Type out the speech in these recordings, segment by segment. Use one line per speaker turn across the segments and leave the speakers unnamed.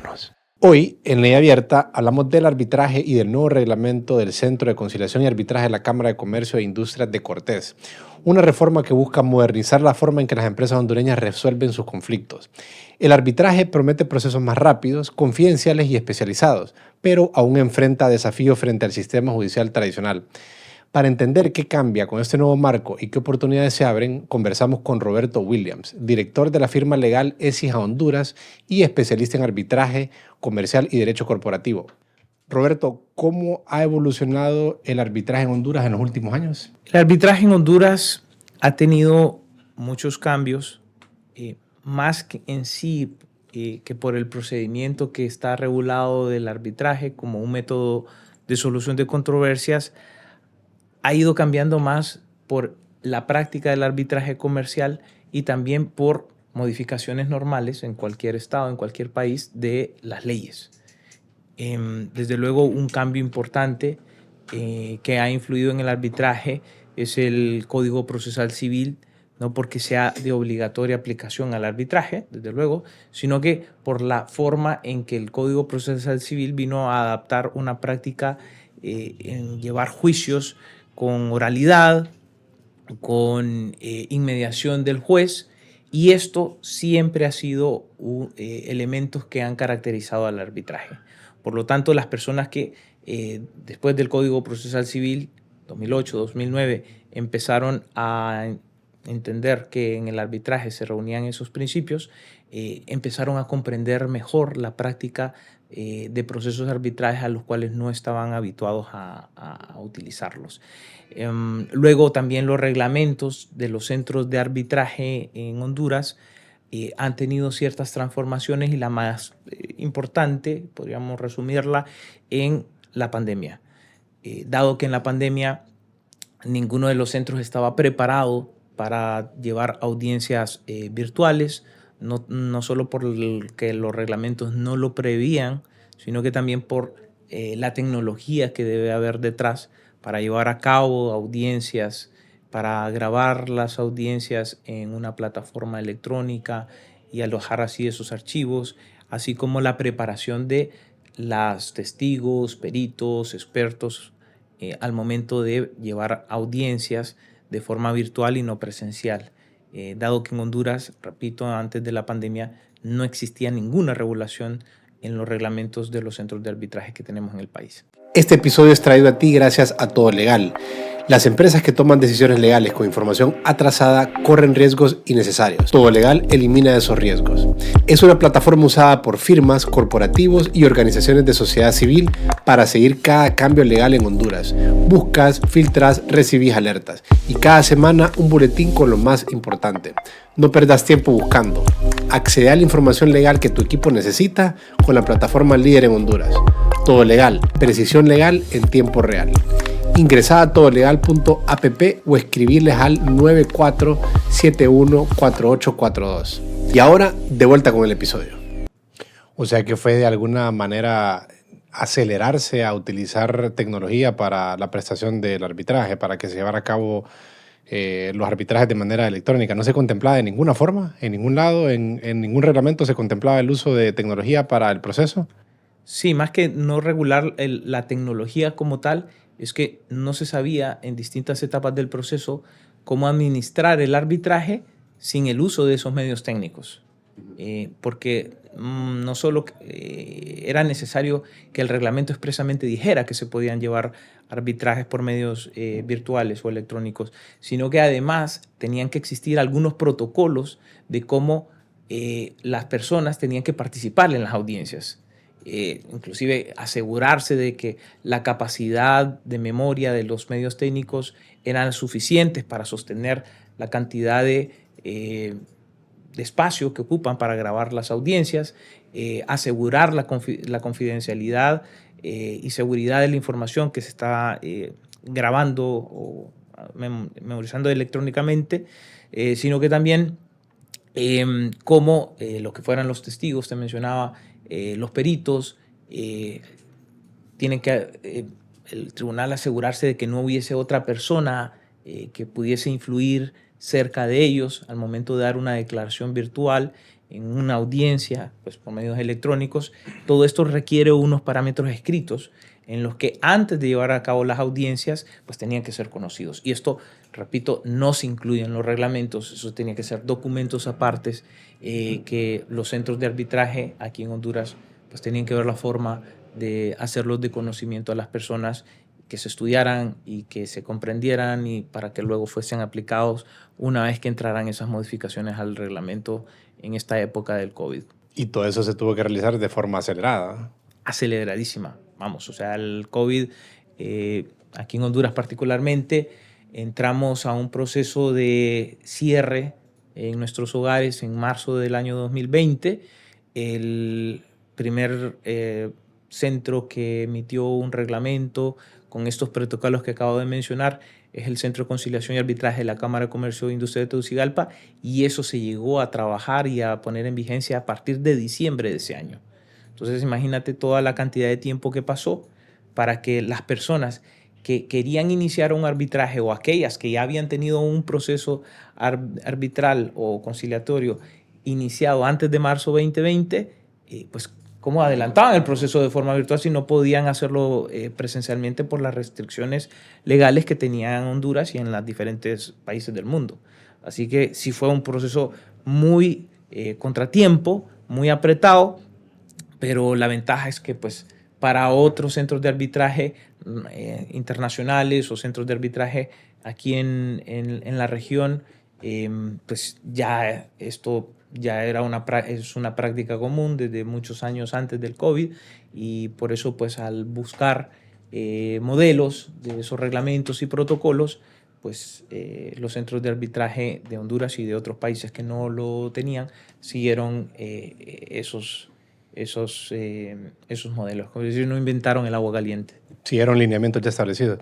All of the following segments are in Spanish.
Escúchanos. Hoy, en Ley Abierta, hablamos del arbitraje y del nuevo reglamento del Centro de Conciliación y Arbitraje de la Cámara de Comercio e Industrias de Cortés, una reforma que busca modernizar la forma en que las empresas hondureñas resuelven sus conflictos. El arbitraje promete procesos más rápidos, confidenciales y especializados, pero aún enfrenta desafíos frente al sistema judicial tradicional. Para entender qué cambia con este nuevo marco y qué oportunidades se abren, conversamos con Roberto Williams, director de la firma legal ESIJA Honduras y especialista en arbitraje comercial y derecho corporativo. Roberto, ¿cómo ha evolucionado el arbitraje en Honduras en los últimos años?
El arbitraje en Honduras ha tenido muchos cambios, más que en sí que por el procedimiento que está regulado del arbitraje como un método de solución de controversias. Ha ido cambiando más por la práctica del arbitraje comercial y también por modificaciones normales en cualquier estado, en cualquier país, de las leyes. Desde luego, un cambio importante que ha influido en el arbitraje es el Código Procesal Civil, no porque sea de obligatoria aplicación al arbitraje, desde luego, sino que por la forma en que el Código Procesal Civil vino a adaptar una práctica en llevar juicios con oralidad, con inmediación del juez, y esto siempre ha sido elementos que han caracterizado al arbitraje. Por lo tanto, las personas que después del Código Procesal Civil 2008-2009 empezaron a entender que en el arbitraje se reunían esos principios, empezaron a comprender mejor la práctica de procesos de arbitraje a los cuales no estaban habituados a utilizarlos. Luego también los reglamentos de los centros de arbitraje en Honduras han tenido ciertas transformaciones y la más importante, podríamos resumirla, en la pandemia. Dado que en la pandemia ninguno de los centros estaba preparado para llevar audiencias virtuales, no solo porque los reglamentos no lo prevían, sino que también por la tecnología que debe haber detrás para llevar a cabo audiencias, para grabar las audiencias en una plataforma electrónica y alojar así esos archivos, así como la preparación de los testigos, peritos, expertos al momento de llevar audiencias de forma virtual y no presencial. Dado que en Honduras, repito, antes de la pandemia no existía ninguna regulación en los reglamentos de los centros de arbitraje que tenemos en el país.
Este episodio es traído a ti gracias a Todo Legal. Las empresas que toman decisiones legales con información atrasada corren riesgos innecesarios. Todo Legal elimina esos riesgos. Es una plataforma usada por firmas, corporativos y organizaciones de sociedad civil para seguir cada cambio legal en Honduras. Buscas, filtras, recibís alertas y cada semana un boletín con lo más importante. No perdas tiempo buscando. Accede a la información legal que tu equipo necesita con la plataforma líder en Honduras. Todo Legal, precisión legal en tiempo real. Ingresá a todolegal.app o escribirles al 94714842. Y ahora, de vuelta con el episodio. O sea que fue de alguna manera acelerarse a utilizar tecnología para la prestación del arbitraje, para que se llevara a cabo los arbitrajes de manera electrónica. ¿No se contemplaba de ninguna forma, en ningún lado, en ningún reglamento se contemplaba el uso de tecnología para el proceso?
Sí, más que no regular la tecnología como tal, es que no se sabía en distintas etapas del proceso cómo administrar el arbitraje sin el uso de esos medios técnicos. Porque no solo era necesario que el reglamento expresamente dijera que se podían llevar arbitrajes por medios virtuales o electrónicos, sino que además tenían que existir algunos protocolos de cómo las personas tenían que participar en las audiencias. Inclusive asegurarse de que la capacidad de memoria de los medios técnicos eran suficientes para sostener la cantidad de espacio que ocupan para grabar las audiencias, asegurar la confidencialidad y seguridad de la información que se está grabando o memorizando electrónicamente, sino que también como lo que fueran los testigos, te mencionaba, los peritos, tienen que el tribunal asegurarse de que no hubiese otra persona que pudiese influir cerca de ellos al momento de dar una declaración virtual en una audiencia, pues por medios electrónicos. Todo esto requiere unos parámetros escritos en los que antes de llevar a cabo las audiencias, pues tenían que ser conocidos. Y esto, repito, no se incluye en los reglamentos, eso tenía que ser documentos apartes que los centros de arbitraje aquí en Honduras pues tenían que ver la forma de hacerlos de conocimiento a las personas, que se estudiaran y que se comprendieran y para que luego fuesen aplicados una vez que entraran esas modificaciones al reglamento en esta época del COVID.
Y todo eso se tuvo que realizar de forma acelerada.
Aceleradísima, vamos, o sea, el COVID, aquí en Honduras particularmente, entramos a un proceso de cierre en nuestros hogares en marzo del año 2020. El primer centro que emitió un reglamento con estos protocolos que acabo de mencionar es el Centro de Conciliación y Arbitraje de la Cámara de Comercio e Industria de Tegucigalpa, y eso se llegó a trabajar y a poner en vigencia a partir de diciembre de ese año. Entonces imagínate toda la cantidad de tiempo que pasó para que las personas que querían iniciar un arbitraje o aquellas que ya habían tenido un proceso arbitral o conciliatorio iniciado antes de marzo 2020, pues cómo adelantaban el proceso de forma virtual si no podían hacerlo presencialmente por las restricciones legales que tenían en Honduras y en los diferentes países del mundo. Así que sí fue un proceso muy contratiempo, muy apretado, pero la ventaja es que pues para otros centros de arbitraje internacionales o centros de arbitraje aquí en la región, pues ya esto ya era es una práctica común desde muchos años antes del COVID, y por eso pues al buscar modelos de esos reglamentos y protocolos, pues los centros de arbitraje de Honduras y de otros países que no lo tenían siguieron esos modelos. Es decir, no inventaron el agua caliente.
Siguieron lineamientos ya establecidos.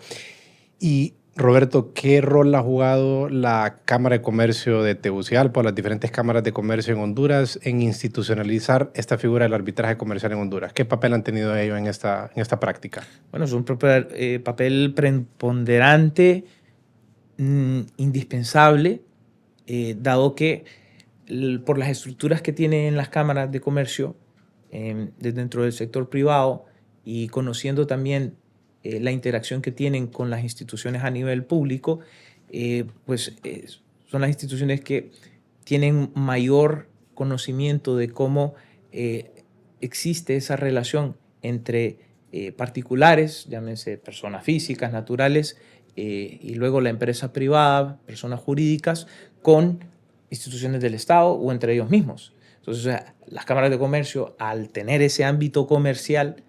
Y Roberto, ¿qué rol ha jugado la Cámara de Comercio de Tegucigalpa o las diferentes cámaras de comercio en Honduras en institucionalizar esta figura del arbitraje comercial en Honduras? ¿Qué papel han tenido ellos en esta práctica?
Bueno, es un papel preponderante, indispensable, dado que por las estructuras que tienen las cámaras de comercio dentro del sector privado, y conociendo también la interacción que tienen con las instituciones a nivel público, son las instituciones que tienen mayor conocimiento de cómo existe esa relación entre particulares, llámense personas físicas, naturales, y luego la empresa privada, personas jurídicas, con instituciones del Estado o entre ellos mismos. Entonces, o sea, las cámaras de comercio, al tener ese ámbito comercial,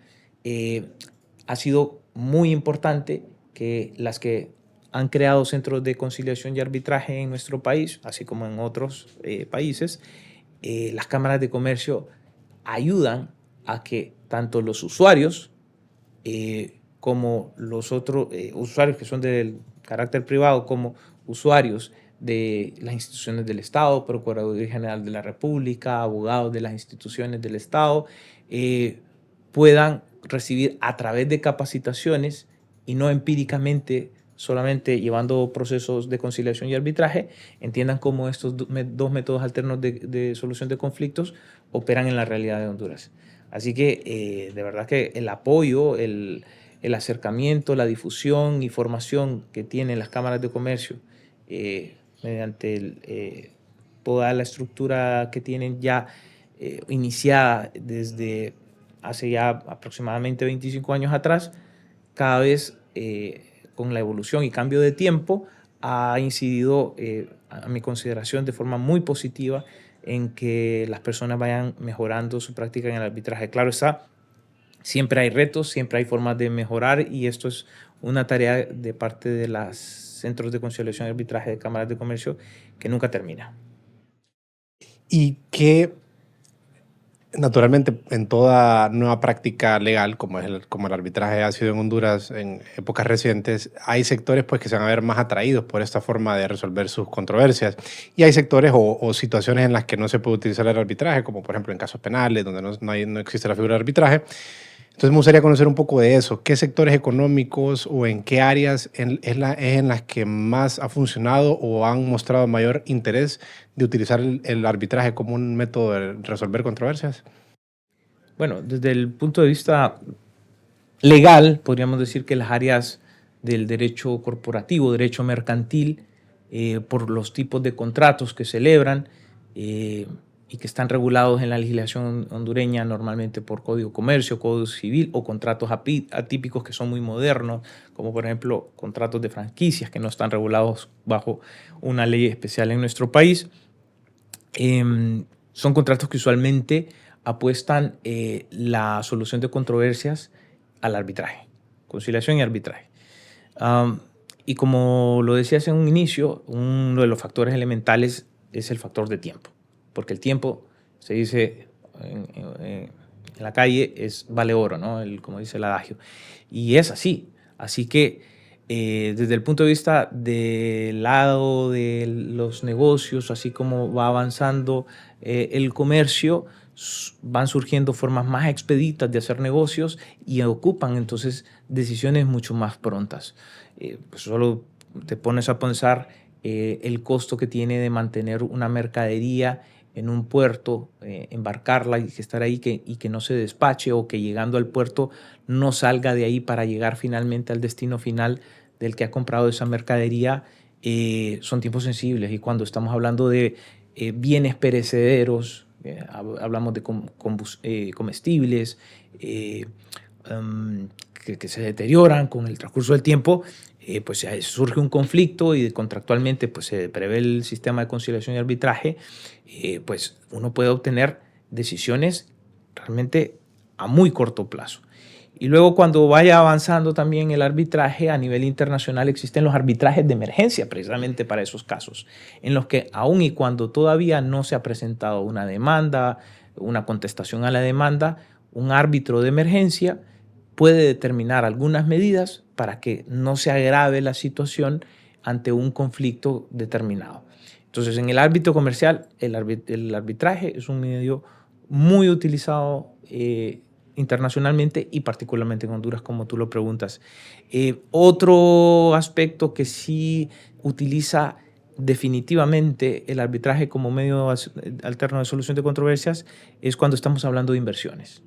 ha sido muy importante que las que han creado centros de conciliación y arbitraje en nuestro país, así como en otros países, las cámaras de comercio ayudan a que tanto los usuarios como los otros usuarios que son del carácter privado, como usuarios de las instituciones del Estado, Procuraduría General de la República, abogados de las instituciones del Estado, puedan recibir a través de capacitaciones y no empíricamente, solamente llevando procesos de conciliación y arbitraje, entiendan cómo estos dos métodos alternos de solución de conflictos operan en la realidad de Honduras. Así que de verdad que el apoyo, el acercamiento, la difusión y formación que tienen las cámaras de comercio mediante toda la estructura que tienen ya iniciada desde hace ya aproximadamente 25 años atrás, cada vez con la evolución y cambio de tiempo, ha incidido, a mi consideración, de forma muy positiva en que las personas vayan mejorando su práctica en el arbitraje. Claro está, siempre hay retos, siempre hay formas de mejorar, y esto es una tarea de parte de los centros de conciliación y arbitraje de cámaras de comercio que nunca termina.
Y que, naturalmente, en toda nueva práctica legal, como el arbitraje ha sido en Honduras en épocas recientes, hay sectores pues, que se van a ver más atraídos por esta forma de resolver sus controversias. Y hay sectores o situaciones en las que no se puede utilizar el arbitraje, como por ejemplo en casos penales, donde no existe la figura de arbitraje. Entonces me gustaría conocer un poco de eso. ¿Qué sectores económicos o en qué áreas es en las que más ha funcionado o han mostrado mayor interés de utilizar el arbitraje como un método de resolver controversias?
Bueno, desde el punto de vista legal, podríamos decir que las áreas del derecho corporativo, derecho mercantil, por los tipos de contratos que celebran eh, y que están regulados en la legislación hondureña normalmente por Código Comercio, Código Civil o contratos atípicos que son muy modernos, como por ejemplo contratos de franquicias que no están regulados bajo una ley especial en nuestro país. Son contratos que usualmente apuestan la solución de controversias al arbitraje, conciliación y arbitraje. Um, y como lo decías en un inicio, uno de los factores elementales es el factor de tiempo, porque el tiempo, se dice en la calle, vale oro, ¿no? Como dice el adagio. Y es así. Así que desde el punto de vista del lado de los negocios, así como va avanzando el comercio, van surgiendo formas más expeditas de hacer negocios y ocupan entonces decisiones mucho más prontas. Pues solo te pones a pensar el costo que tiene de mantener una mercadería en un puerto, embarcarla y que estar ahí y que no se despache o que llegando al puerto no salga de ahí para llegar finalmente al destino final del que ha comprado esa mercadería. Son tiempos sensibles y cuando estamos hablando de bienes perecederos, hablamos de comestibles que se deterioran con el transcurso del tiempo, pues surge un conflicto y contractualmente pues, se prevé el sistema de conciliación y arbitraje, pues uno puede obtener decisiones realmente a muy corto plazo. Y luego cuando vaya avanzando también el arbitraje a nivel internacional, existen los arbitrajes de emergencia precisamente para esos casos, en los que aun y cuando todavía no se ha presentado una demanda, una contestación a la demanda, un árbitro de emergencia puede determinar algunas medidas para que no se agrave la situación ante un conflicto determinado. Entonces, en el ámbito comercial, el arbitraje es un medio muy utilizado internacionalmente y particularmente en Honduras, como tú lo preguntas. Otro aspecto que sí utiliza definitivamente el arbitraje como medio alterno de solución de controversias es cuando estamos hablando de inversiones.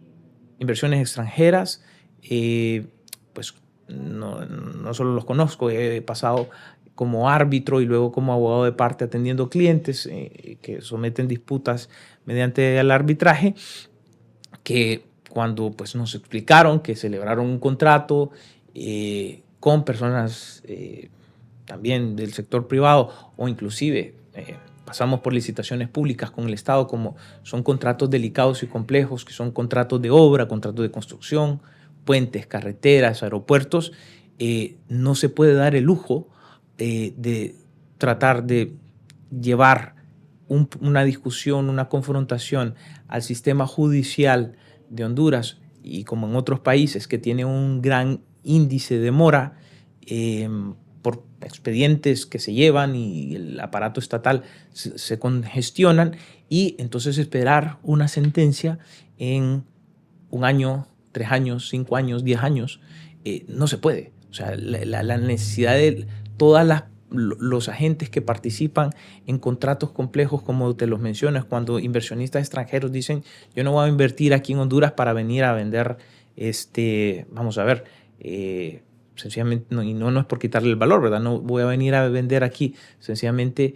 Inversiones extranjeras, pues no solo los conozco, he pasado como árbitro y luego como abogado de parte atendiendo clientes que someten disputas mediante el arbitraje, que cuando pues, nos explicaron que celebraron un contrato con personas también del sector privado o inclusive pasamos por licitaciones públicas con el Estado, como son contratos delicados y complejos, que son contratos de obra, contratos de construcción, puentes, carreteras, aeropuertos, no se puede dar el lujo de tratar de llevar una discusión, una confrontación al sistema judicial de Honduras y como en otros países que tiene un gran índice de demora por expedientes que se llevan y el aparato estatal se congestionan y entonces esperar una sentencia en un año, 3 años, 5 años, 10 años, no se puede. O sea, la necesidad de todas los agentes que participan en contratos complejos, como te los mencionas, cuando inversionistas extranjeros dicen, yo no voy a invertir aquí en Honduras para venir a vender, vamos a ver, sencillamente, y no es por quitarle el valor, ¿verdad? No voy a venir a vender aquí sencillamente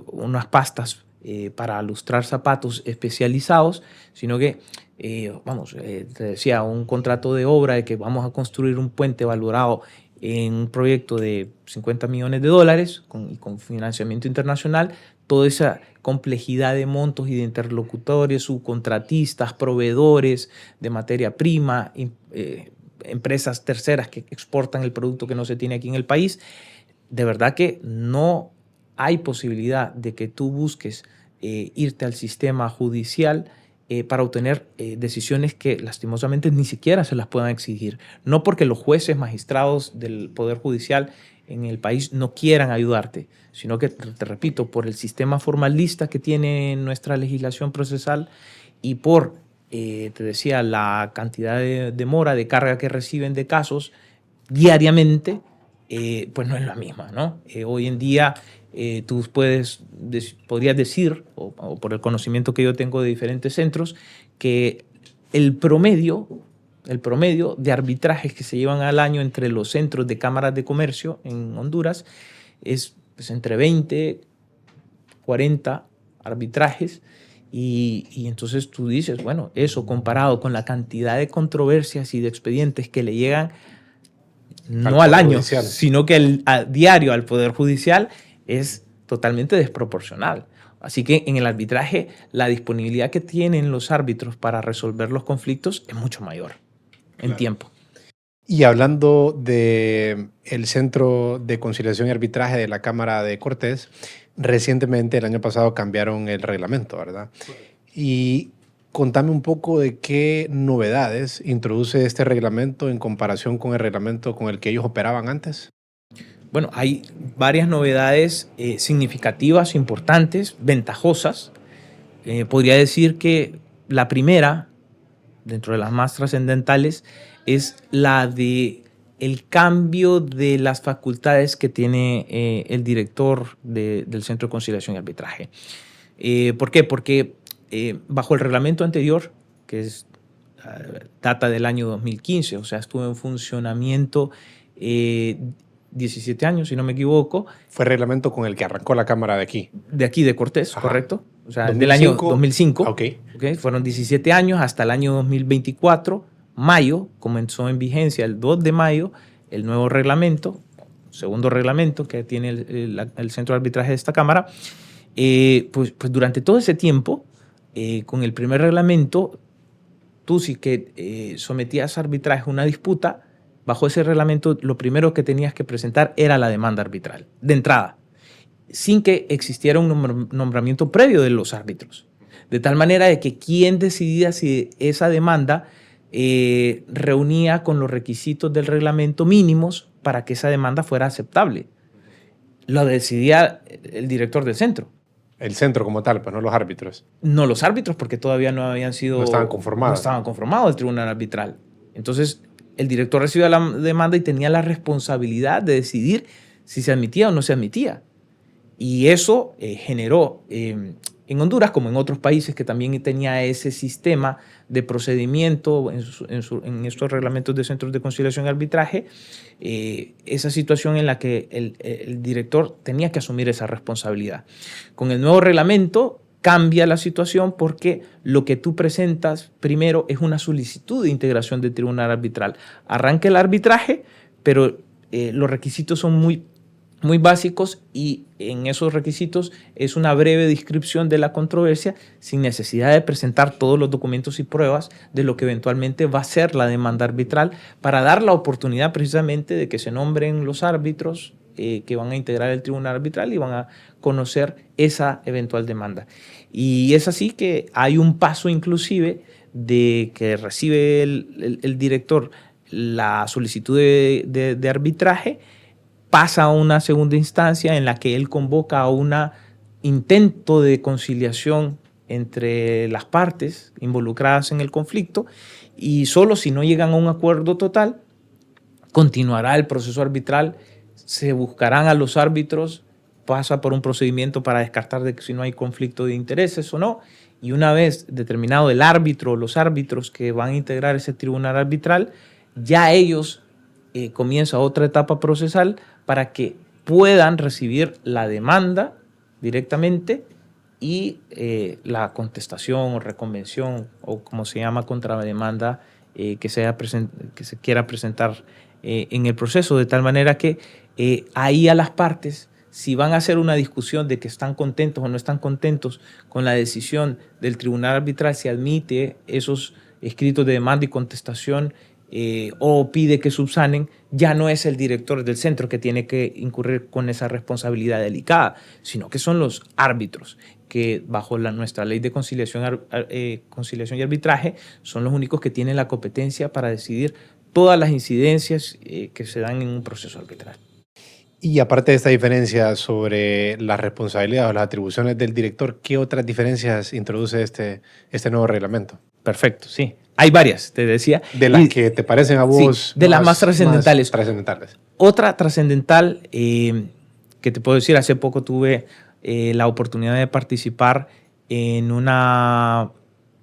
unas pastas para lustrar zapatos especializados, sino que, te decía, un contrato de obra de que vamos a construir un puente valorado en un proyecto de $50 millones con financiamiento internacional, toda esa complejidad de montos y de interlocutores, subcontratistas, proveedores de materia prima, empresas terceras que exportan el producto que no se tiene aquí en el país. De verdad que no hay posibilidad de que tú busques irte al sistema judicial para obtener decisiones que lastimosamente ni siquiera se las puedan exigir. No porque los jueces, magistrados del Poder Judicial en el país no quieran ayudarte, sino que, te repito, por el sistema formalista que tiene nuestra legislación procesal y por te decía, la cantidad de demora, de carga que reciben de casos diariamente, pues no es la misma, ¿no? Hoy en día tú podrías decir, o por el conocimiento que yo tengo de diferentes centros, que el promedio de arbitrajes que se llevan al año entre los centros de cámaras de comercio en Honduras es pues, entre 20, 40 arbitrajes. Y entonces tú dices, bueno, eso comparado con la cantidad de controversias y de expedientes que le llegan no al año, sino que a diario al Poder Judicial, es totalmente desproporcional. Así que en el arbitraje la disponibilidad que tienen los árbitros para resolver los conflictos es mucho mayor en tiempo.
Y hablando del Centro de Conciliación y Arbitraje de la Cámara de Cortés, recientemente, el año pasado, cambiaron el reglamento, ¿verdad? Y contame un poco de qué novedades introduce este reglamento en comparación con el reglamento con el que ellos operaban antes.
Bueno, hay varias novedades significativas, importantes, ventajosas. Podría decir que la primera, dentro de las más trascendentales, es la de el cambio de las facultades que tiene el director del Centro de Conciliación y Arbitraje. ¿Por qué? Porque bajo el reglamento anterior, que data del año 2015, o sea, estuvo en funcionamiento 17 años, si no me equivoco.
Fue el reglamento con el que arrancó la Cámara de aquí.
De aquí, de Cortés, ajá, correcto. O sea,
2005,
del año 2005.
Okay.
Fueron 17 años hasta el año 2024. Mayo, comenzó en vigencia el 2 de mayo el nuevo reglamento, segundo reglamento que tiene el Centro de Arbitraje de esta Cámara. Pues durante todo ese tiempo, con el primer reglamento, tú sí que sometías a arbitraje una disputa, bajo ese reglamento lo primero que tenías que presentar era la demanda arbitral, de entrada, sin que existiera un nombramiento previo de los árbitros. De tal manera de que quien decidía si esa demanda reunía con los requisitos del reglamento mínimos para que esa demanda fuera aceptable. Lo decidía el director del centro.
El centro como tal, pues no los árbitros.
No los árbitros, porque todavía no habían sido...
No estaban conformados.
No estaban conformados el tribunal arbitral. Entonces, el director recibía la demanda y tenía la responsabilidad de decidir si se admitía o no se admitía. Y eso generó en Honduras, como en otros países que también tenía ese sistema de procedimiento en estos reglamentos de centros de conciliación y arbitraje, esa situación en la que el director tenía que asumir esa responsabilidad. Con el nuevo reglamento cambia la situación porque lo que tú presentas primero es una solicitud de integración del tribunal arbitral. Arranca el arbitraje, pero los requisitos son muy básicos y en esos requisitos es una breve descripción de la controversia sin necesidad de presentar todos los documentos y pruebas de lo que eventualmente va a ser la demanda arbitral para dar la oportunidad precisamente de que se nombren los árbitros que van a integrar el tribunal arbitral y van a conocer esa eventual demanda. Y es así que hay un paso inclusive de que recibe el director la solicitud de arbitraje, pasa a una segunda instancia en la que él convoca a un intento de conciliación entre las partes involucradas en el conflicto y solo si no llegan a un acuerdo total, continuará el proceso arbitral, se buscarán a los árbitros, pasa por un procedimiento para descartar de que si no hay conflicto de intereses o no, y una vez determinado el árbitro o los árbitros que van a integrar ese tribunal arbitral, ya ellos comienza otra etapa procesal para que puedan recibir la demanda directamente y la contestación o reconvención o como se llama contrademanda que se quiera presentar en el proceso, de tal manera que ahí a las partes, si van a hacer una discusión de que están contentos o no están contentos con la decisión del tribunal arbitral, se admite esos escritos de demanda y contestación o pide que subsanen, ya no es el director del centro que tiene que incurrir con esa responsabilidad delicada, sino que son los árbitros que bajo nuestra ley de conciliación y arbitraje son los únicos que tienen la competencia para decidir todas las incidencias que se dan en un proceso arbitral.
Y aparte de esta diferencia sobre las responsabilidades o las atribuciones del director, ¿qué otras diferencias introduce este nuevo reglamento?
Perfecto, sí. Hay varias, te decía.
De las que te parecen a vos.
Sí, de las más trascendentales.
Trascendentales.
Otra trascendental que te puedo decir, hace poco tuve la oportunidad de participar en una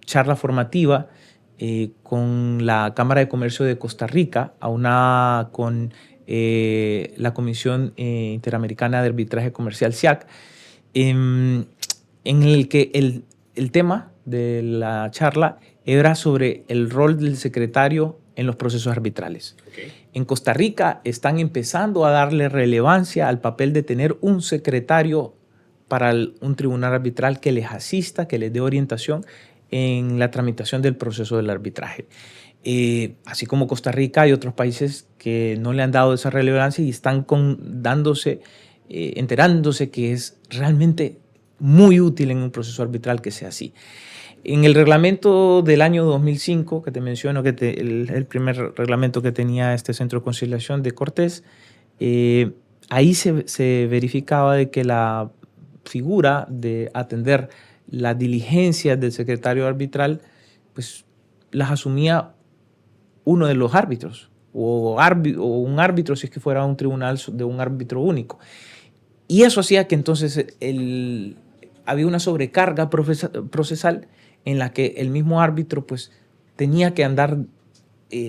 charla formativa con la Cámara de Comercio de Costa Rica, con la Comisión Interamericana de Arbitraje Comercial, SIAC, en el que el tema de la charla era sobre el rol del secretario en los procesos arbitrales. Okay. En Costa Rica están empezando a darle relevancia al papel de tener un secretario para un tribunal arbitral que les asista, que les dé orientación en la tramitación del proceso del arbitraje. Así como Costa Rica, hay otros países que no le han dado esa relevancia y están enterándose que es realmente muy útil en un proceso arbitral que sea así. En el reglamento del año 2005, que te menciono, el primer reglamento que tenía este Centro de Conciliación de Cortés, ahí se verificaba de que la figura de atender las diligencias del secretario arbitral, pues las asumía uno de los árbitros, o un árbitro si es que fuera un tribunal de un árbitro único. Y eso hacía que entonces había una sobrecarga procesal en la que el mismo árbitro pues tenía que andar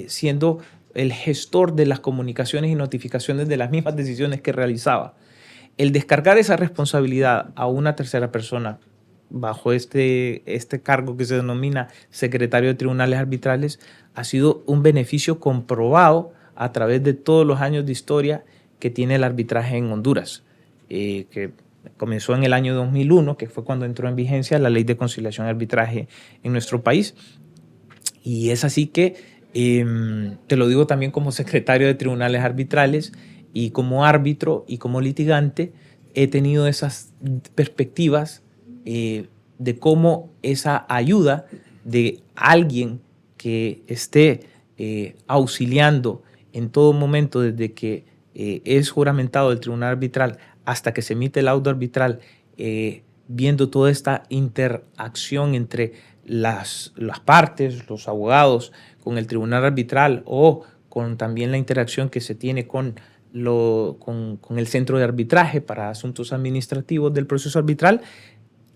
siendo el gestor de las comunicaciones y notificaciones de las mismas decisiones que realizaba. El descargar esa responsabilidad a una tercera persona bajo este cargo que se denomina secretario de tribunales arbitrales ha sido un beneficio comprobado a través de todos los años de historia que tiene el arbitraje en Honduras, que comenzó en el año 2001, que fue cuando entró en vigencia la Ley de Conciliación y Arbitraje en nuestro país. Y es así que, te lo digo también como secretario de tribunales arbitrales y como árbitro y como litigante, he tenido esas perspectivas de cómo esa ayuda de alguien que esté auxiliando en todo momento desde que es juramentado del tribunal arbitral hasta que se emite el laudo arbitral, viendo toda esta interacción entre las partes, los abogados, con el tribunal arbitral o con también la interacción que se tiene con el centro de arbitraje para asuntos administrativos del proceso arbitral,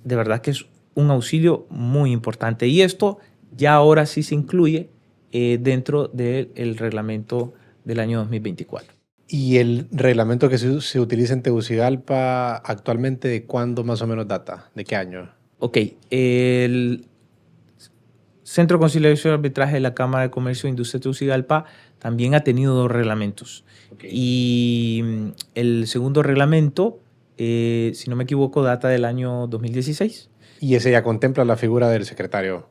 de verdad que es un auxilio muy importante. Y esto ya ahora sí se incluye dentro del reglamento del año 2024.
¿Y el reglamento que se utiliza en Tegucigalpa actualmente de cuándo más o menos data? ¿De qué año?
Ok, el Centro de Conciliación y Arbitraje de la Cámara de Comercio e Industria de Tegucigalpa también ha tenido 2 reglamentos. Okay. Y el segundo reglamento, si no me equivoco, data del año 2016.
¿Y ese ya contempla la figura del secretario?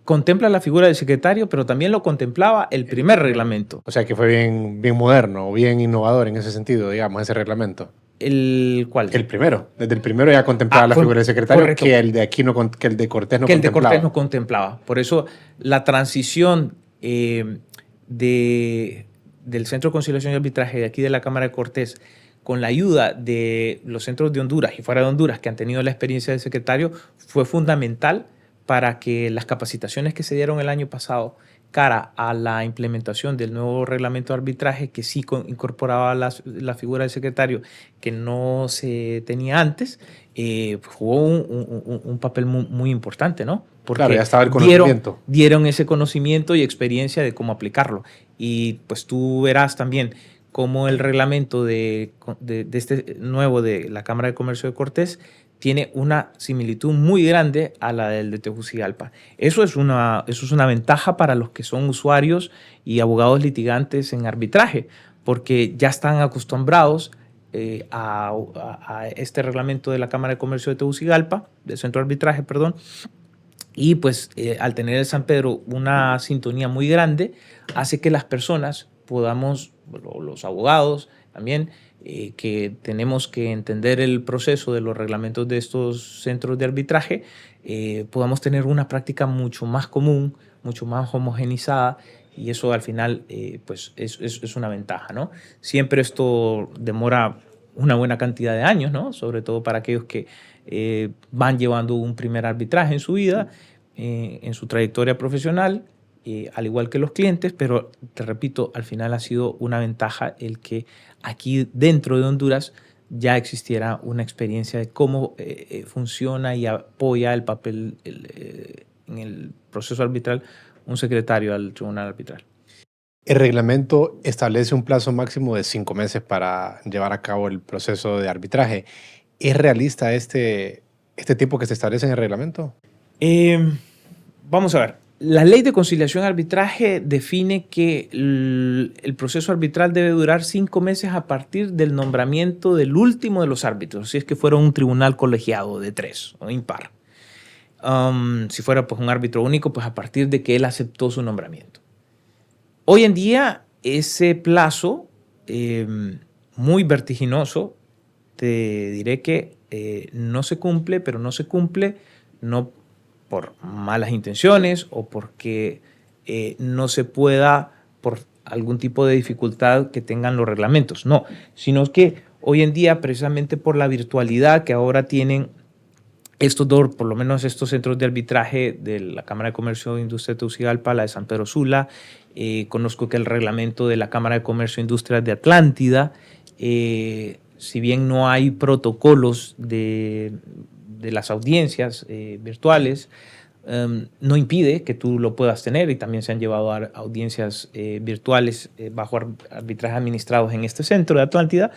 Contempla la figura del secretario, pero también lo contemplaba el primer reglamento.
O sea que fue bien moderno o bien innovador en ese sentido, digamos, ese reglamento.
¿Cuál?
El primero. Desde el primero ya contemplaba la figura del secretario, correcto. Que el de aquí no, que el de Cortés no
que
contemplaba.
El de Cortés no contemplaba. Por eso la transición del Centro de Conciliación y Arbitraje de aquí de la Cámara de Cortés, con la ayuda de los centros de Honduras y fuera de Honduras que han tenido la experiencia del secretario, fue fundamental para que las capacitaciones que se dieron el año pasado cara a la implementación del nuevo reglamento de arbitraje, que sí incorporaba la figura del secretario que no se tenía antes, jugó un papel muy importante, ¿no?
Porque claro, ya estaba el conocimiento.
Dieron ese conocimiento y experiencia de cómo aplicarlo. Y pues tú verás también cómo el reglamento de este nuevo de la Cámara de Comercio de Cortés tiene una similitud muy grande a la del de Tegucigalpa. Eso es una ventaja para los que son usuarios y abogados litigantes en arbitraje, porque ya están acostumbrados a este reglamento de la Cámara de Comercio de Tegucigalpa, del Centro de Arbitraje, perdón, y pues al tener en San Pedro una sintonía muy grande, hace que las personas podamos, los abogados también, que tenemos que entender el proceso de los reglamentos de estos centros de arbitraje, podamos tener una práctica mucho más común, mucho más homogenizada, y eso al final pues es una ventaja, ¿no? Siempre esto demora una buena cantidad de años, ¿no? Sobre todo para aquellos que van llevando un primer arbitraje en su vida, en su trayectoria profesional, al igual que los clientes, pero te repito, al final ha sido una ventaja el que aquí dentro de Honduras ya existiera una experiencia de cómo funciona y apoya el papel en el proceso arbitral un secretario al tribunal arbitral.
El reglamento establece un plazo máximo de 5 meses para llevar a cabo el proceso de arbitraje. ¿Es realista este tiempo que se establece en el reglamento?
Vamos a ver. La ley de conciliación y arbitraje define que el proceso arbitral debe durar 5 meses a partir del nombramiento del último de los árbitros, si es que fuera un tribunal colegiado de 3 o impar. Si fuera pues, un árbitro único, pues a partir de que él aceptó su nombramiento. Hoy en día, ese plazo, muy vertiginoso, te diré que no se cumple, pero no se cumple no por malas intenciones o porque no se pueda por algún tipo de dificultad que tengan los reglamentos. No, sino que hoy en día, precisamente por la virtualidad que ahora tienen estos dos, por lo menos estos centros de arbitraje de la Cámara de Comercio e Industria de Tegucigalpa, la de San Pedro Sula, conozco que el reglamento de la Cámara de Comercio e Industria de Atlántida, si bien no hay protocolos de las audiencias virtuales, no impide que tú lo puedas tener y también se han llevado a audiencias virtuales bajo arbitraje administrados en este centro de Atlántida.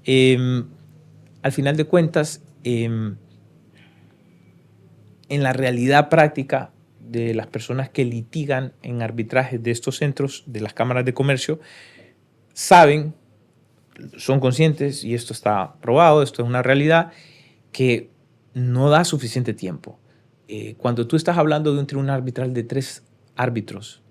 Al final de cuentas, en la realidad práctica de las personas que litigan en arbitrajes de estos centros, de las cámaras de comercio, saben, son conscientes, y esto está probado, esto es una realidad, que no da suficiente tiempo. Cuando tú estás hablando de un tribunal arbitral de 3 árbitros,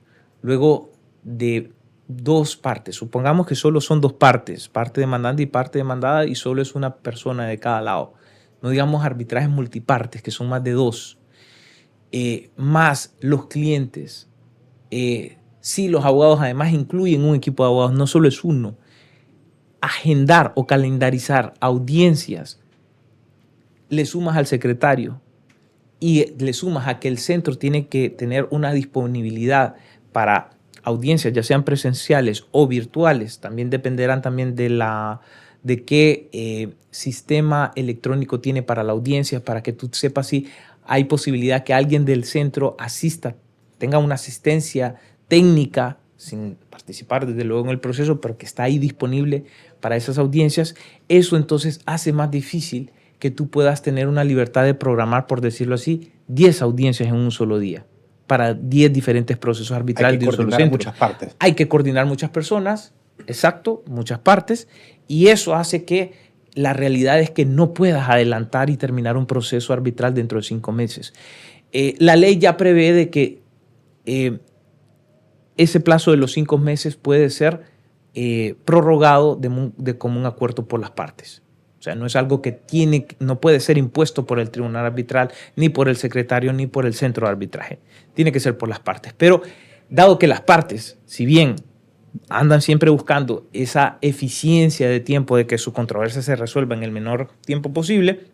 luego de 2 partes, supongamos que solo son 2 partes, parte demandante y parte demandada, y solo es una persona de cada lado. No digamos arbitrajes multipartes, que son más de 2, más los clientes. Sí, los abogados además incluyen un equipo de abogados, no solo es uno. Agendar o calendarizar audiencias, le sumas al secretario y le sumas a que el centro tiene que tener una disponibilidad para audiencias, ya sean presenciales o virtuales, también dependerán también de qué sistema electrónico tiene para la audiencia, para que tú sepas si hay posibilidad que alguien del centro asista, tenga una asistencia técnica, sin participar desde luego en el proceso, pero que está ahí disponible para esas audiencias. Eso entonces hace más difícil que tú puedas tener una libertad de programar, por decirlo así, 10 audiencias en un solo día para 10 diferentes procesos arbitrales de un solo centro.
Muchas partes.
Hay que coordinar muchas personas, exacto, muchas partes, y eso hace que la realidad es que no puedas adelantar y terminar un proceso arbitral dentro de 5 meses. La ley ya prevé de que ese plazo de los 5 meses puede ser prorrogado de común acuerdo por las partes. O sea, no es algo que no puede ser impuesto por el tribunal arbitral, ni por el secretario, ni por el centro de arbitraje. Tiene que ser por las partes. Pero dado que las partes, si bien andan siempre buscando esa eficiencia de tiempo de que su controversia se resuelva en el menor tiempo posible,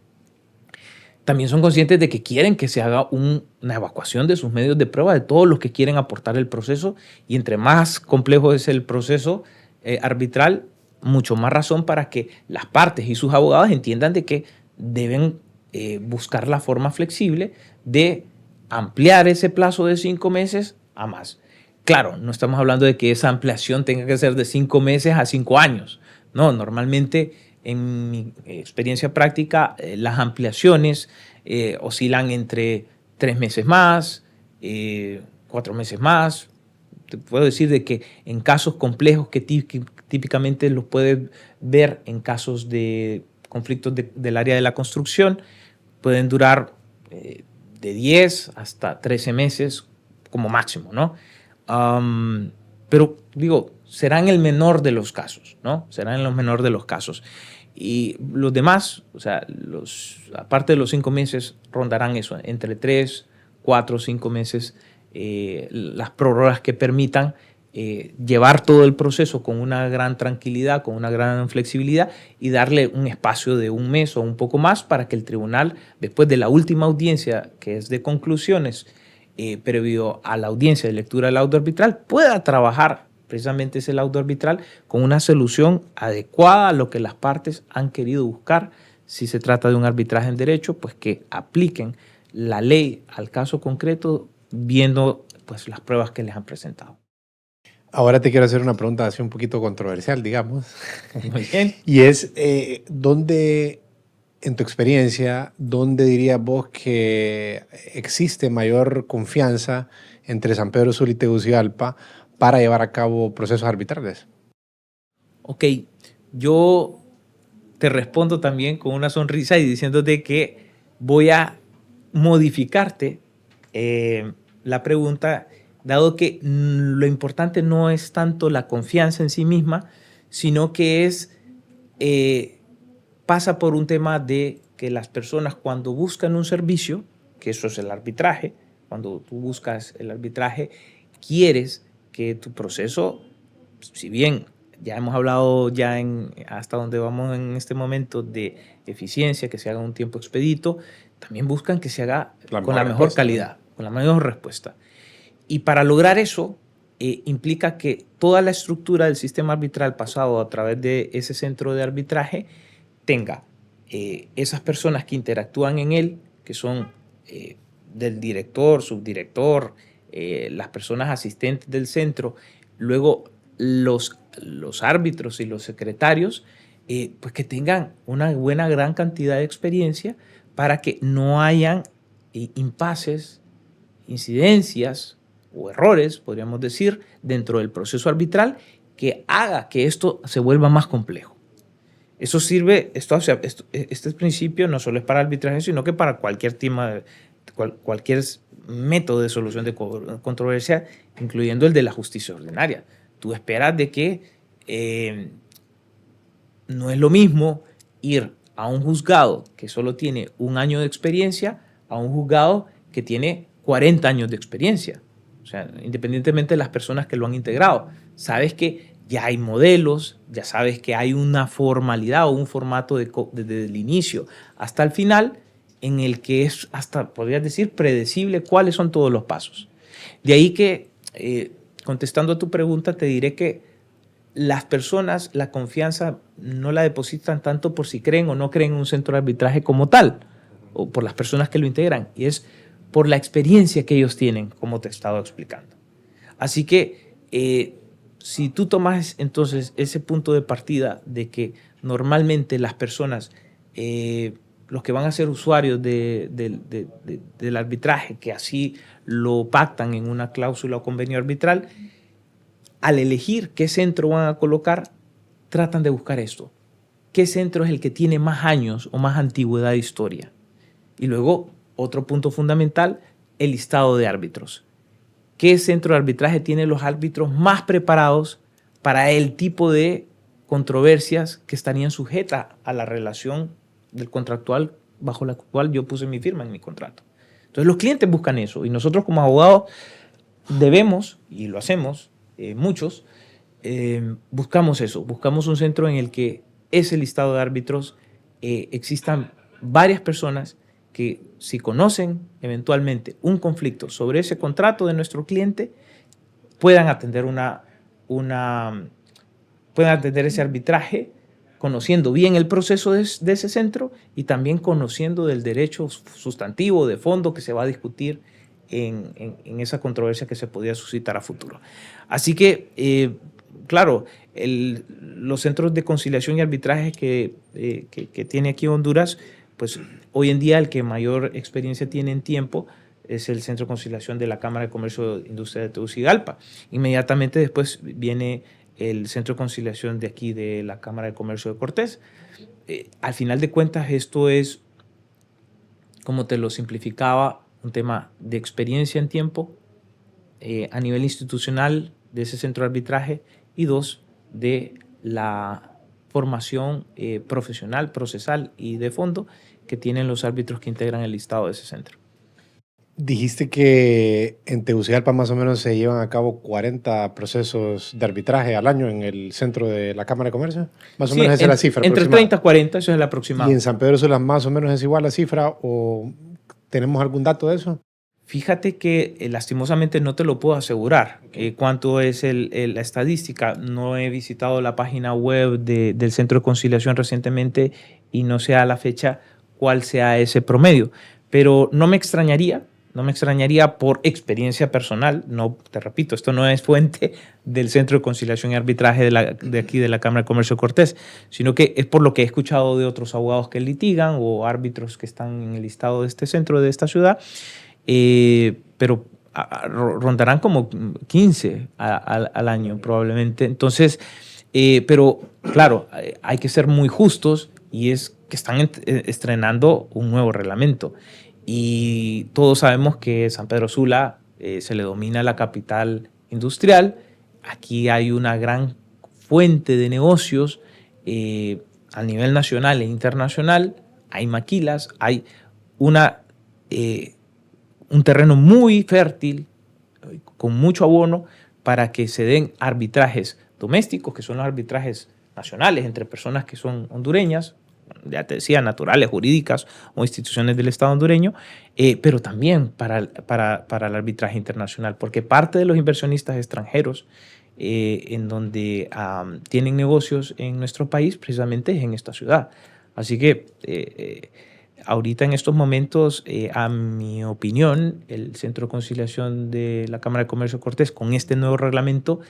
también son conscientes de que quieren que se haga una evacuación de sus medios de prueba, de todos los que quieren aportar el proceso, y entre más complejo es el proceso arbitral, mucho más razón para que las partes y sus abogados entiendan de que deben buscar la forma flexible de ampliar ese plazo de 5 meses a más. Claro, no estamos hablando de que esa ampliación tenga que ser de 5 meses a 5 años. No, normalmente en mi experiencia práctica las ampliaciones oscilan entre 3 meses más, 4 meses más. Te puedo decir de que en casos complejos que típicamente los puedes ver en casos de conflictos del área de la construcción, pueden durar de 10 hasta 13 meses como máximo, ¿no? Pero digo, será en el menor de los casos, ¿no? Será en el menor de los casos. Y los demás, o sea, aparte de los 5 meses, rondarán eso, entre 3, 4, 5 meses, las prórrogas que permitan llevar todo el proceso con una gran tranquilidad, con una gran flexibilidad, y darle un espacio de 1 mes o un poco más para que el tribunal, después de la última audiencia, que es de conclusiones, previo a la audiencia de lectura del laudo arbitral, pueda trabajar precisamente ese laudo arbitral con una solución adecuada a lo que las partes han querido buscar. Si se trata de un arbitraje en derecho, pues que apliquen la ley al caso concreto, viendo pues las pruebas que les han presentado.
Ahora te quiero hacer una pregunta así un poquito controversial, digamos.
Muy bien.
Y es, ¿dónde, en tu experiencia, dónde dirías vos que existe mayor confianza entre San Pedro Sula y Tegucigalpa para llevar a cabo procesos arbitrales?
Ok, yo te respondo también con una sonrisa y diciéndote que voy a modificarte la pregunta, dado que lo importante no es tanto la confianza en sí misma, sino que pasa por un tema de que las personas cuando buscan un servicio, que eso es el arbitraje, cuando tú buscas el arbitraje, quieres que tu proceso, si bien ya hemos hablado hasta donde vamos en este momento de eficiencia, que se haga un tiempo expedito, también buscan que se haga con la mejor calidad, con la mejor respuesta. Y para lograr eso, implica que toda la estructura del sistema arbitral pasado a través de ese centro de arbitraje tenga esas personas que interactúan en él, que son del director, subdirector, las personas asistentes del centro, luego los árbitros y los secretarios, pues que tengan una buena gran cantidad de experiencia para que no hayan impases, incidencias o errores, podríamos decir, dentro del proceso arbitral que haga que esto se vuelva más complejo. Eso sirve, este principio no solo es para arbitraje, sino que para cualquier tema, cualquier método de solución de controversia, incluyendo el de la justicia ordinaria. Tú esperas de que no es lo mismo ir a un juzgado que solo tiene 1 año de experiencia a un juzgado que tiene 40 años de experiencia. O sea, independientemente de las personas que lo han integrado. Sabes que ya hay modelos, ya sabes que hay una formalidad o un formato desde el inicio hasta el final en el que es hasta, podrías decir, predecible cuáles son todos los pasos. De ahí que, contestando a tu pregunta, te diré que las personas la confianza no la depositan tanto por si creen o no creen en un centro de arbitraje como tal, o por las personas que lo integran, y es por la experiencia que ellos tienen, como te he estado explicando. Así que si tú tomas entonces ese punto de partida de que normalmente las personas, los que van a ser usuarios del arbitraje, que así lo pactan en una cláusula o convenio arbitral, al elegir qué centro van a colocar, tratan de buscar esto. ¿Qué centro es el que tiene más años o más antigüedad de historia? Y luego, otro punto fundamental, el listado de árbitros. ¿Qué centro de arbitraje tiene los árbitros más preparados para el tipo de controversias que estarían sujetas a la relación del contractual bajo la cual yo puse mi firma en mi contrato? Entonces los clientes buscan eso y nosotros como abogados debemos, y lo hacemos muchos, buscamos eso, buscamos un centro en el que ese listado de árbitros existan varias personas que si conocen eventualmente un conflicto sobre ese contrato de nuestro cliente, puedan atender puedan atender ese arbitraje conociendo bien el proceso de ese centro y también conociendo del derecho sustantivo de fondo que se va a discutir en esa controversia que se podría suscitar a futuro. Así que, claro, los centros de conciliación y arbitraje que tiene aquí Honduras, pues hoy en día el que mayor experiencia tiene en tiempo es el Centro de Conciliación de la Cámara de Comercio e Industria de Tegucigalpa. Inmediatamente después viene el Centro de Conciliación de aquí de la Cámara de Comercio de Cortés. Al final de cuentas, esto es, como te lo simplificaba, un tema de experiencia en tiempo a nivel institucional de ese centro de arbitraje y 2, de la formación profesional, procesal y de fondo que tienen los árbitros que integran el listado de ese centro.
Dijiste que en Tegucigalpa más o menos se llevan a cabo 40 procesos de arbitraje al año en el centro de la Cámara de Comercio. Más o menos esa es la cifra.
Entre 30 y 40, eso es el aproximado.
¿Y en San Pedro Sula más o menos es igual la cifra o tenemos algún dato de eso?
Fíjate que lastimosamente no te lo puedo asegurar. ¿Cuánto es la estadística? No he visitado la página web del Centro de Conciliación recientemente y no sé a la fecha cuál sea ese promedio. Pero no me extrañaría por experiencia personal. No, te repito, esto no es fuente del Centro de Conciliación y Arbitraje de aquí de la Cámara de Comercio de Cortés, sino que es por lo que he escuchado de otros abogados que litigan o árbitros que están en el listado de este centro, de esta ciudad. Pero rondarán como 15 al año probablemente. Entonces, pero claro, hay que ser muy justos y es que están estrenando un nuevo reglamento. Y todos sabemos que San Pedro Sula se le domina la capital industrial. Aquí hay una gran fuente de negocios a nivel nacional e internacional. Hay maquilas, hay una... un terreno muy fértil, con mucho abono, para que se den arbitrajes domésticos, que son los arbitrajes nacionales entre personas que son hondureñas, ya te decía, naturales, jurídicas o instituciones del Estado hondureño, pero también para el arbitraje internacional, porque parte de los inversionistas extranjeros en donde tienen negocios en nuestro país precisamente es en esta ciudad. Así que ahorita en estos momentos, a mi opinión, el Centro de Conciliación de la Cámara de Comercio de Cortés con este nuevo reglamento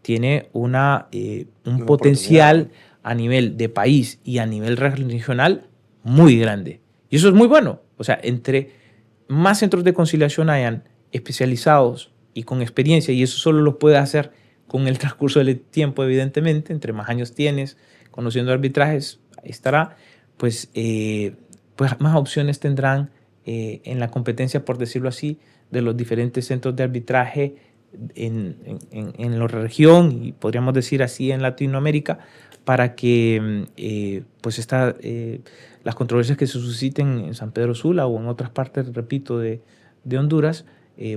tiene un potencial a nivel de país y a nivel regional muy grande. Y eso es muy bueno. O sea, entre más centros de conciliación hayan especializados y con experiencia, y eso solo lo puede hacer con el transcurso del tiempo, evidentemente, entre más años tienes conociendo arbitrajes, ahí estará, pues más opciones tendrán en la competencia, por decirlo así, de los diferentes centros de arbitraje en la región y podríamos decir así en Latinoamérica, para que las controversias que se susciten en San Pedro Sula o en otras partes, repito, de Honduras,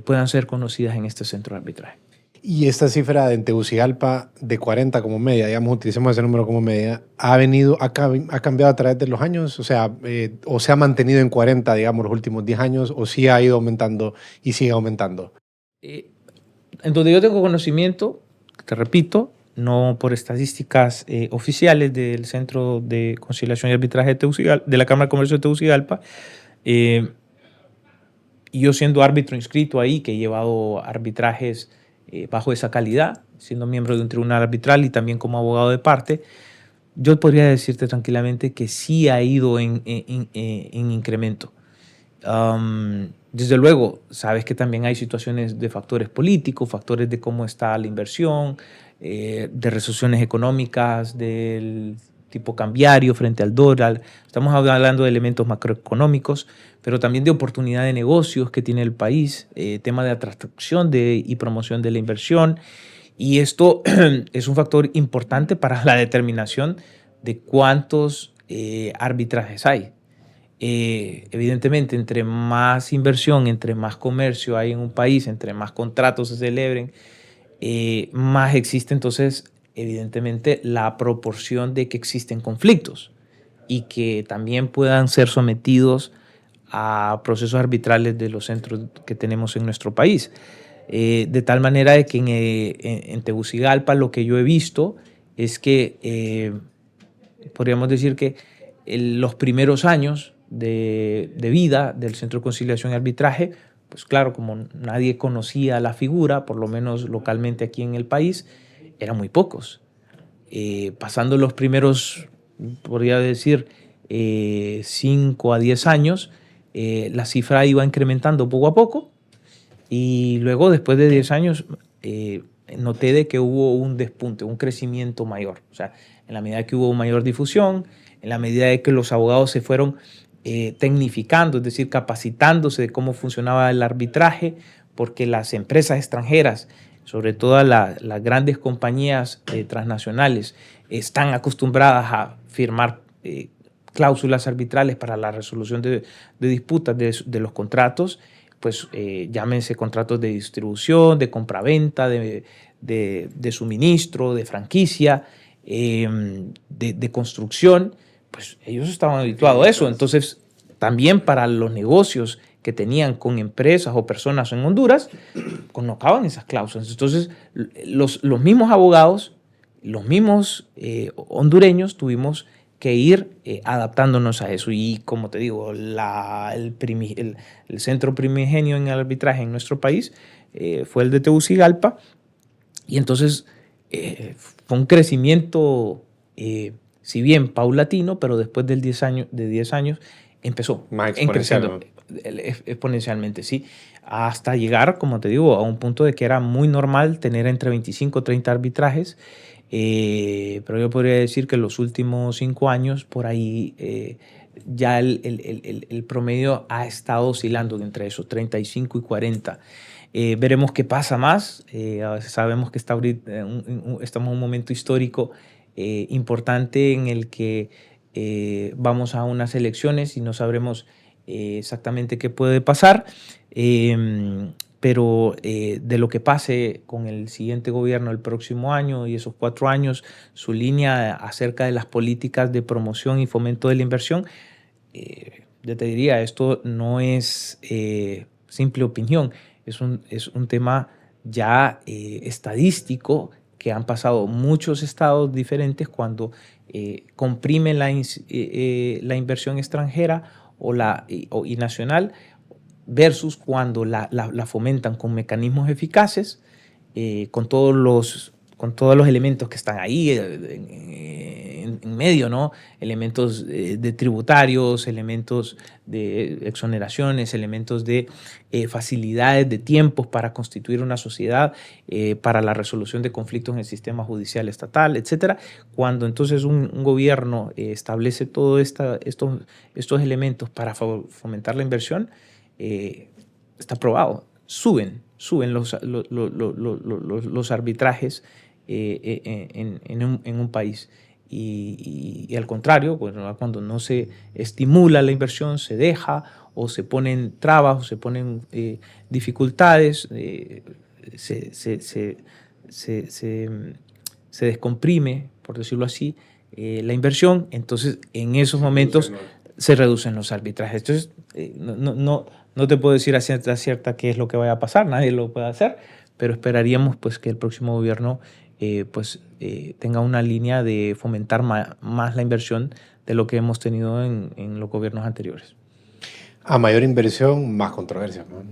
puedan ser conocidas en este centro de arbitraje.
Y esta cifra en Tegucigalpa de 40 como media, digamos, utilicemos ese número como media, ha cambiado a través de los años, o sea, o se ha mantenido en 40, digamos, los últimos 10 años, o sí ha ido aumentando y sigue aumentando.
En donde yo tengo conocimiento, te repito, no por estadísticas oficiales del Centro de Conciliación y Arbitraje de la Cámara de Comercio de Tegucigalpa, y yo siendo árbitro inscrito ahí, que he llevado arbitrajes bajo esa calidad, siendo miembro de un tribunal arbitral y también como abogado de parte, yo podría decirte tranquilamente que sí ha ido en incremento. Desde luego, sabes que también hay situaciones de factores políticos, factores de cómo está la inversión, de resoluciones económicas, del tipo cambiario frente al dólar. Estamos hablando de elementos macroeconómicos, pero también de oportunidad de negocios que tiene el país, tema de atracción y promoción de la inversión. Y esto es un factor importante para la determinación de cuántos arbitrajes hay. Evidentemente, entre más inversión, entre más comercio hay en un país, entre más contratos se celebren, más existe entonces, evidentemente, la proporción de que existen conflictos y que también puedan ser sometidos a procesos arbitrales de los centros que tenemos en nuestro país. De tal manera de que en Tegucigalpa lo que yo he visto es que podríamos decir que los primeros años de vida del Centro de Conciliación y Arbitraje, pues claro, como nadie conocía la figura, por lo menos localmente aquí en el país, eran muy pocos. Pasando los primeros, podría decir, 5 a 10 años, la cifra iba incrementando poco a poco y luego, después de 10 años, noté de que hubo un despunte, un crecimiento mayor. O sea, en la medida que hubo mayor difusión, en la medida de que los abogados se fueron tecnificando, es decir, capacitándose de cómo funcionaba el arbitraje, porque las empresas extranjeras, sobre todo las grandes compañías transnacionales, están acostumbradas a firmar cláusulas arbitrales para la resolución de disputas de los contratos, pues llámense contratos de distribución, de compraventa, de suministro, de franquicia, de construcción. Pues ellos estaban habituados a eso. Entonces, también para los negocios que tenían con empresas o personas en Honduras, colocaban esas cláusulas. Entonces, los mismos abogados, los mismos hondureños tuvimos que ir adaptándonos a eso. Y como te digo, el centro primigenio en el arbitraje en nuestro país fue el de Tegucigalpa. Y entonces fue un crecimiento, si bien paulatino, pero después de 10 años empezó
más exponencial,
creciendo exponencialmente, sí, hasta llegar, como te digo, a un punto de que era muy normal tener entre 25 o 30 arbitrajes. Pero yo podría decir que en los últimos 5 años, por ahí, ya el promedio ha estado oscilando entre esos 35 y 40. Veremos qué pasa más. Sabemos que estamos en un momento histórico importante en el que vamos a unas elecciones y no sabremos exactamente qué puede pasar. Pero de lo que pase con el siguiente gobierno el próximo año y esos 4 años, su línea acerca de las políticas de promoción y fomento de la inversión, yo te diría, esto no es simple opinión, es un tema ya estadístico que han pasado muchos estados diferentes cuando comprimen la inversión extranjera y nacional versus cuando la fomentan con mecanismos eficaces, con todos los elementos que están ahí en medio, ¿no? Elementos de tributarios, elementos de exoneraciones, elementos de facilidades de tiempos para constituir una sociedad, para la resolución de conflictos en el sistema judicial estatal, etcétera. Cuando entonces un gobierno establece todos estos elementos para fomentar la inversión, está probado, suben los arbitrajes en un país. Y al contrario, cuando no se estimula la inversión, se deja o se ponen trabas o se ponen dificultades, se descomprime, por decirlo así, la inversión. Entonces, en esos momentos se reducen los arbitrajes. Entonces, no te puedo decir a ciencia cierta qué es lo que vaya a pasar, nadie lo puede hacer, pero esperaríamos pues, que el próximo gobierno tenga una línea de fomentar más la inversión de lo que hemos tenido en los gobiernos anteriores.
A mayor inversión, más controversias, ¿no?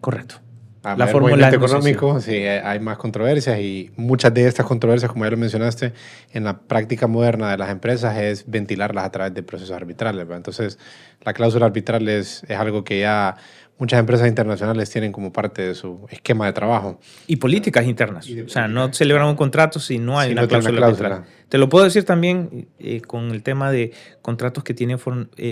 Correcto.
A mayor movimiento económico, sí, hay más controversias, y muchas de estas controversias, como ya lo mencionaste, en la práctica moderna de las empresas es ventilarlas a través de procesos arbitrales, ¿verdad? Entonces, la cláusula arbitral es algo que ya muchas empresas internacionales tienen como parte de su esquema de trabajo.
Y políticas internas. O sea, no celebran un contrato si no hay una cláusula arbitral. Te lo puedo decir también con el tema de contratos que tienen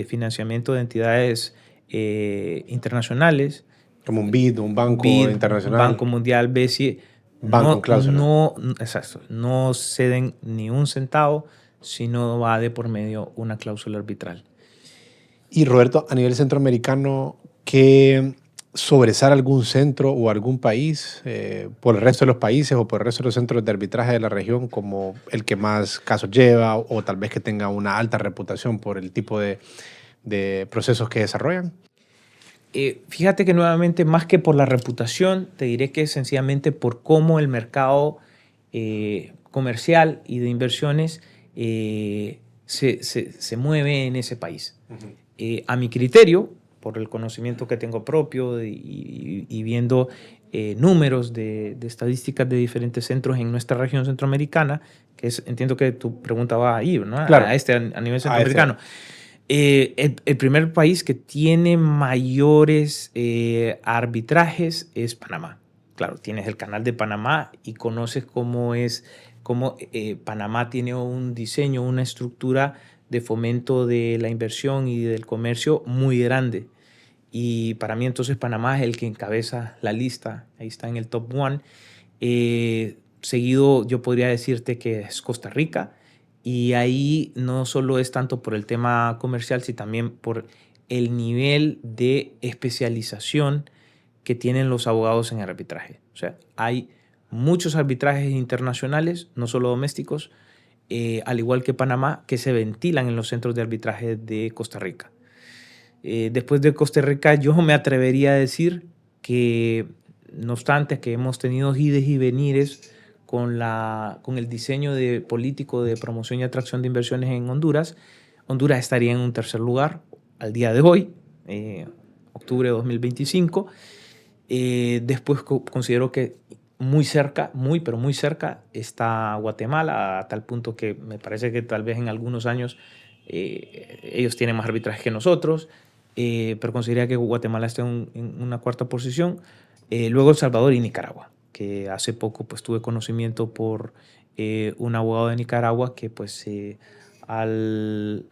financiamiento de entidades internacionales.
Como un BID, un banco internacional.
Banco Mundial, BCE.
Banco cláusula.
Exacto. No ceden ni un centavo si no va de por medio una cláusula arbitral.
Y Roberto, a nivel centroamericano, ¿qué sobresale algún centro o algún país por el resto de los países o por el resto de los centros de arbitraje de la región como el que más casos lleva, o tal vez que tenga una alta reputación por el tipo de procesos que desarrollan?
Fíjate que nuevamente, más que por la reputación, te diré que es sencillamente por cómo el mercado comercial y de inversiones se mueve en ese país. A mi criterio, por el conocimiento que tengo propio y viendo números de estadísticas de diferentes centros en nuestra región centroamericana, entiendo que tu pregunta va ahí, ¿no?
Claro.
A nivel centroamericano. El primer país que tiene mayores arbitrajes es Panamá. Claro, tienes el Canal de Panamá y conoces cómo Panamá tiene un diseño, una estructura de fomento de la inversión y del comercio muy grande. Y para mí entonces Panamá es el que encabeza la lista, ahí está en el top 1. Seguido yo podría decirte que es Costa Rica. Y ahí no solo es tanto por el tema comercial, sino también por el nivel de especialización que tienen los abogados en el arbitraje. O sea, hay muchos arbitrajes internacionales, no solo domésticos, al igual que Panamá, que se ventilan en los centros de arbitraje de Costa Rica. Después de Costa Rica, yo me atrevería a decir que, no obstante que hemos tenido ides y venires con el diseño político de promoción y atracción de inversiones en Honduras, Honduras estaría en un tercer lugar al día de hoy, octubre de 2025. Después considero que muy cerca, pero muy cerca está Guatemala, a tal punto que me parece que tal vez en algunos años ellos tienen más arbitraje que nosotros, pero consideraría que Guatemala está en una cuarta posición. Luego El Salvador y Nicaragua, que hace poco pues tuve conocimiento por un abogado de Nicaragua que pues al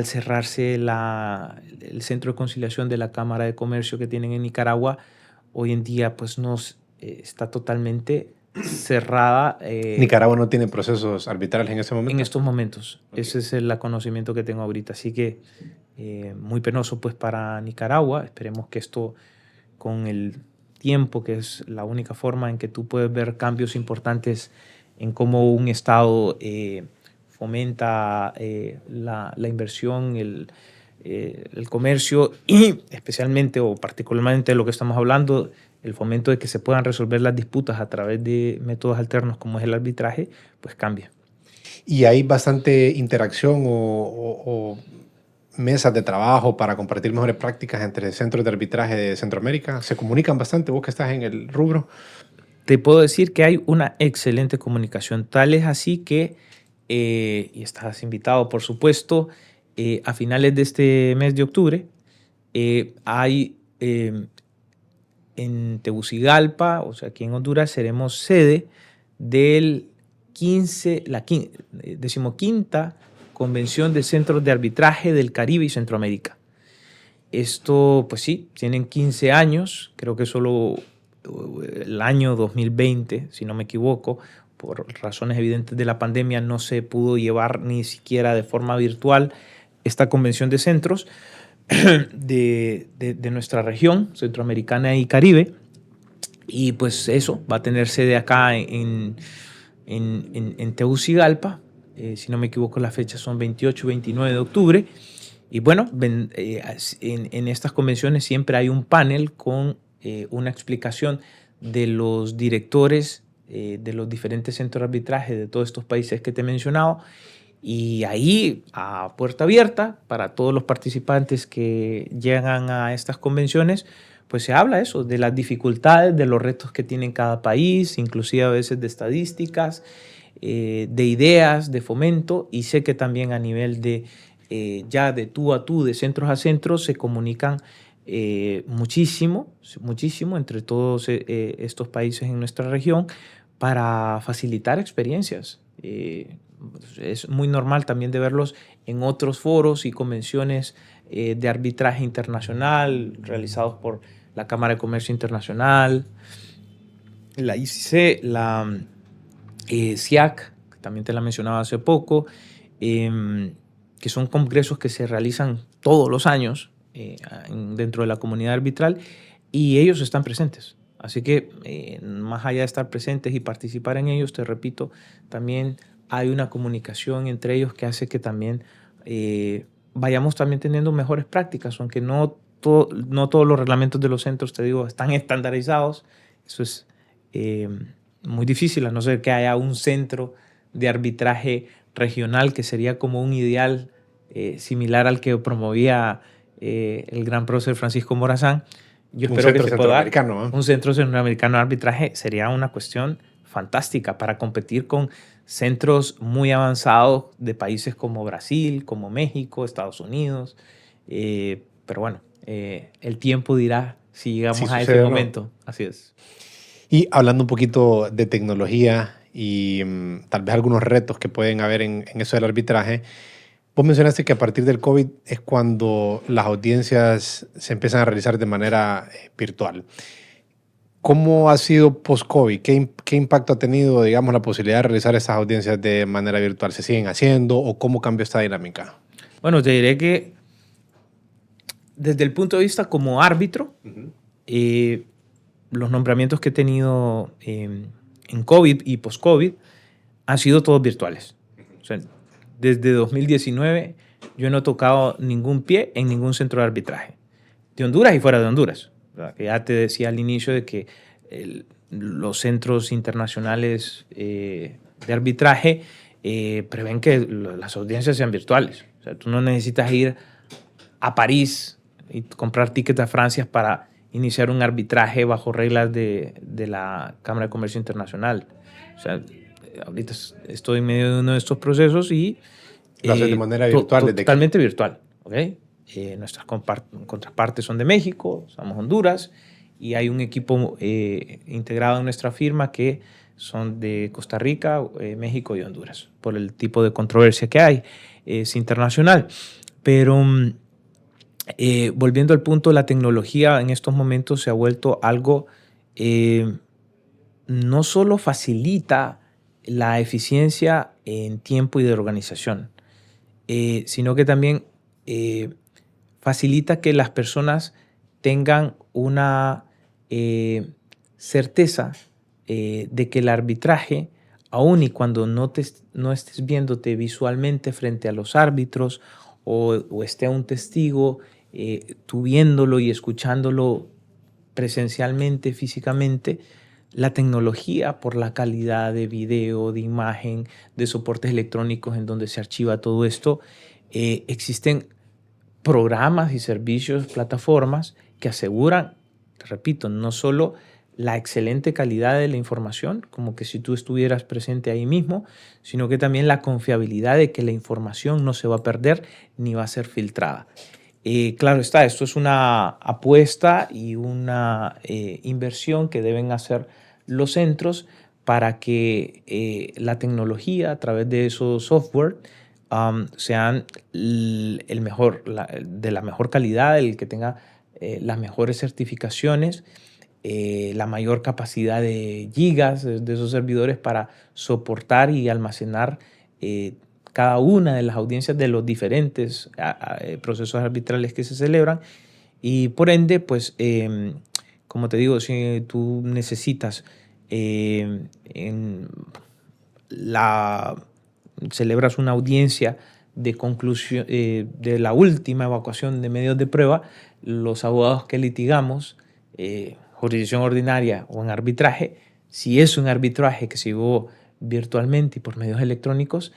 cerrarse el centro de conciliación de la Cámara de Comercio que tienen en Nicaragua, hoy en día pues está totalmente cerrada.
Nicaragua no tiene procesos arbitrales en ese momento.
En estos momentos.
Okay.
Ese es el conocimiento que tengo ahorita. Así que muy penoso pues para Nicaragua. Esperemos que esto con el tiempo, que es la única forma en que tú puedes ver cambios importantes en cómo un Estado fomenta la inversión, el comercio y especialmente o particularmente lo que estamos hablando, el fomento de que se puedan resolver las disputas a través de métodos alternos como es el arbitraje, pues cambia.
¿Y hay bastante interacción o mesas de trabajo para compartir mejores prácticas entre centros de arbitraje de Centroamérica? ¿Se comunican bastante? Vos que estás en el rubro.
Te puedo decir que hay una excelente comunicación, tal es así que, y estás invitado por supuesto, a finales de este mes de octubre hay en Tegucigalpa, o sea aquí en Honduras, seremos sede del 15ª Convención de Centros de Arbitraje del Caribe y Centroamérica. Esto, pues sí, tienen 15 años, creo que solo el año 2020, si no me equivoco, por razones evidentes de la pandemia, no se pudo llevar ni siquiera de forma virtual esta convención de centros de nuestra región centroamericana y Caribe. Y pues eso, va a tener sede acá en Tegucigalpa. Si no me equivoco, las fechas son 28 y 29 de octubre. Y bueno, en estas convenciones siempre hay un panel con una explicación de los directores de los diferentes centros de arbitraje de todos estos países que te he mencionado. Y ahí, a puerta abierta, para todos los participantes que llegan a estas convenciones, pues se habla eso, de las dificultades, de los retos que tiene cada país, inclusive a veces de estadísticas, de ideas, de fomento, y sé que también a nivel de ya de tú a tú, de centros a centros, se comunican muchísimo entre todos estos países en nuestra región para facilitar experiencias. Es muy normal también de verlos en otros foros y convenciones de arbitraje internacional realizados por la Cámara de Comercio Internacional, la ICC, la SIAC, que también te la mencionaba hace poco, que son congresos que se realizan todos los años dentro de la comunidad arbitral y ellos están presentes. Así que más allá de estar presentes y participar en ellos, te repito, también hay una comunicación entre ellos que hace que también vayamos también teniendo mejores prácticas, aunque no todos los reglamentos de los centros, te digo, están estandarizados. Eso es muy difícil, a no ser que haya un centro de arbitraje regional que sería como un ideal similar al que promovía el gran prócer Francisco Morazán. Yo espero que se pueda dar un centro centroamericano de arbitraje. Sería una cuestión fantástica para competir con centros muy avanzados de países como Brasil, como México, Estados Unidos. Pero bueno, el tiempo dirá si llegamos a ese momento. No. Así es.
Y hablando un poquito de tecnología y tal vez algunos retos que pueden haber en eso del arbitraje, vos mencionaste que a partir del COVID es cuando las audiencias se empiezan a realizar de manera virtual. ¿Cómo ha sido post-COVID? ¿Qué impacto ha tenido, digamos, la posibilidad de realizar esas audiencias de manera virtual? ¿Se siguen haciendo o cómo cambió esta dinámica?
Bueno, te diré que desde el punto de vista como árbitro, los nombramientos que he tenido en COVID y post-COVID han sido todos virtuales. O sea, desde 2019 yo no he tocado ningún pie en ningún centro de arbitraje, de Honduras y fuera de Honduras. Que ya te decía al inicio de que los centros internacionales de arbitraje prevén que las audiencias sean virtuales. O sea, tú no necesitas ir a París y comprar tickets a Francia para iniciar un arbitraje bajo reglas de la Cámara de Comercio Internacional. O sea, ahorita estoy en medio de uno de estos procesos y
lo haces de manera virtual desde
totalmente virtual. ¿Okay? Nuestras contrapartes son de México, somos Honduras, y hay un equipo integrado en nuestra firma que son de Costa Rica, México y Honduras. Por el tipo de controversia que hay, es internacional. Pero volviendo al punto, la tecnología en estos momentos se ha vuelto algo, no solo facilita la eficiencia en tiempo y de organización, sino que también facilita que las personas tengan una certeza de que el arbitraje, aun y cuando no estés viéndote visualmente frente a los árbitros o esté un testigo, tú viéndolo y escuchándolo presencialmente, físicamente, la tecnología por la calidad de video, de imagen, de soportes electrónicos en donde se archiva todo esto, existen programas y servicios, plataformas que aseguran, repito, no solo la excelente calidad de la información, como que si tú estuvieras presente ahí mismo, sino que también la confiabilidad de que la información no se va a perder ni va a ser filtrada. Claro está, esto es una apuesta y una inversión que deben hacer los centros para que la tecnología a través de esos software sean el mejor, de la mejor calidad, el que tenga las mejores certificaciones, la mayor capacidad de gigas de esos servidores para soportar y almacenar cada una de las audiencias de los diferentes procesos arbitrales que se celebran. Y por ende, pues, como te digo, si tú necesitas celebras una audiencia de conclusión de la última evacuación de medios de prueba, los abogados que litigamos, jurisdicción ordinaria o en arbitraje, si es un arbitraje que se llevó virtualmente y por medios electrónicos,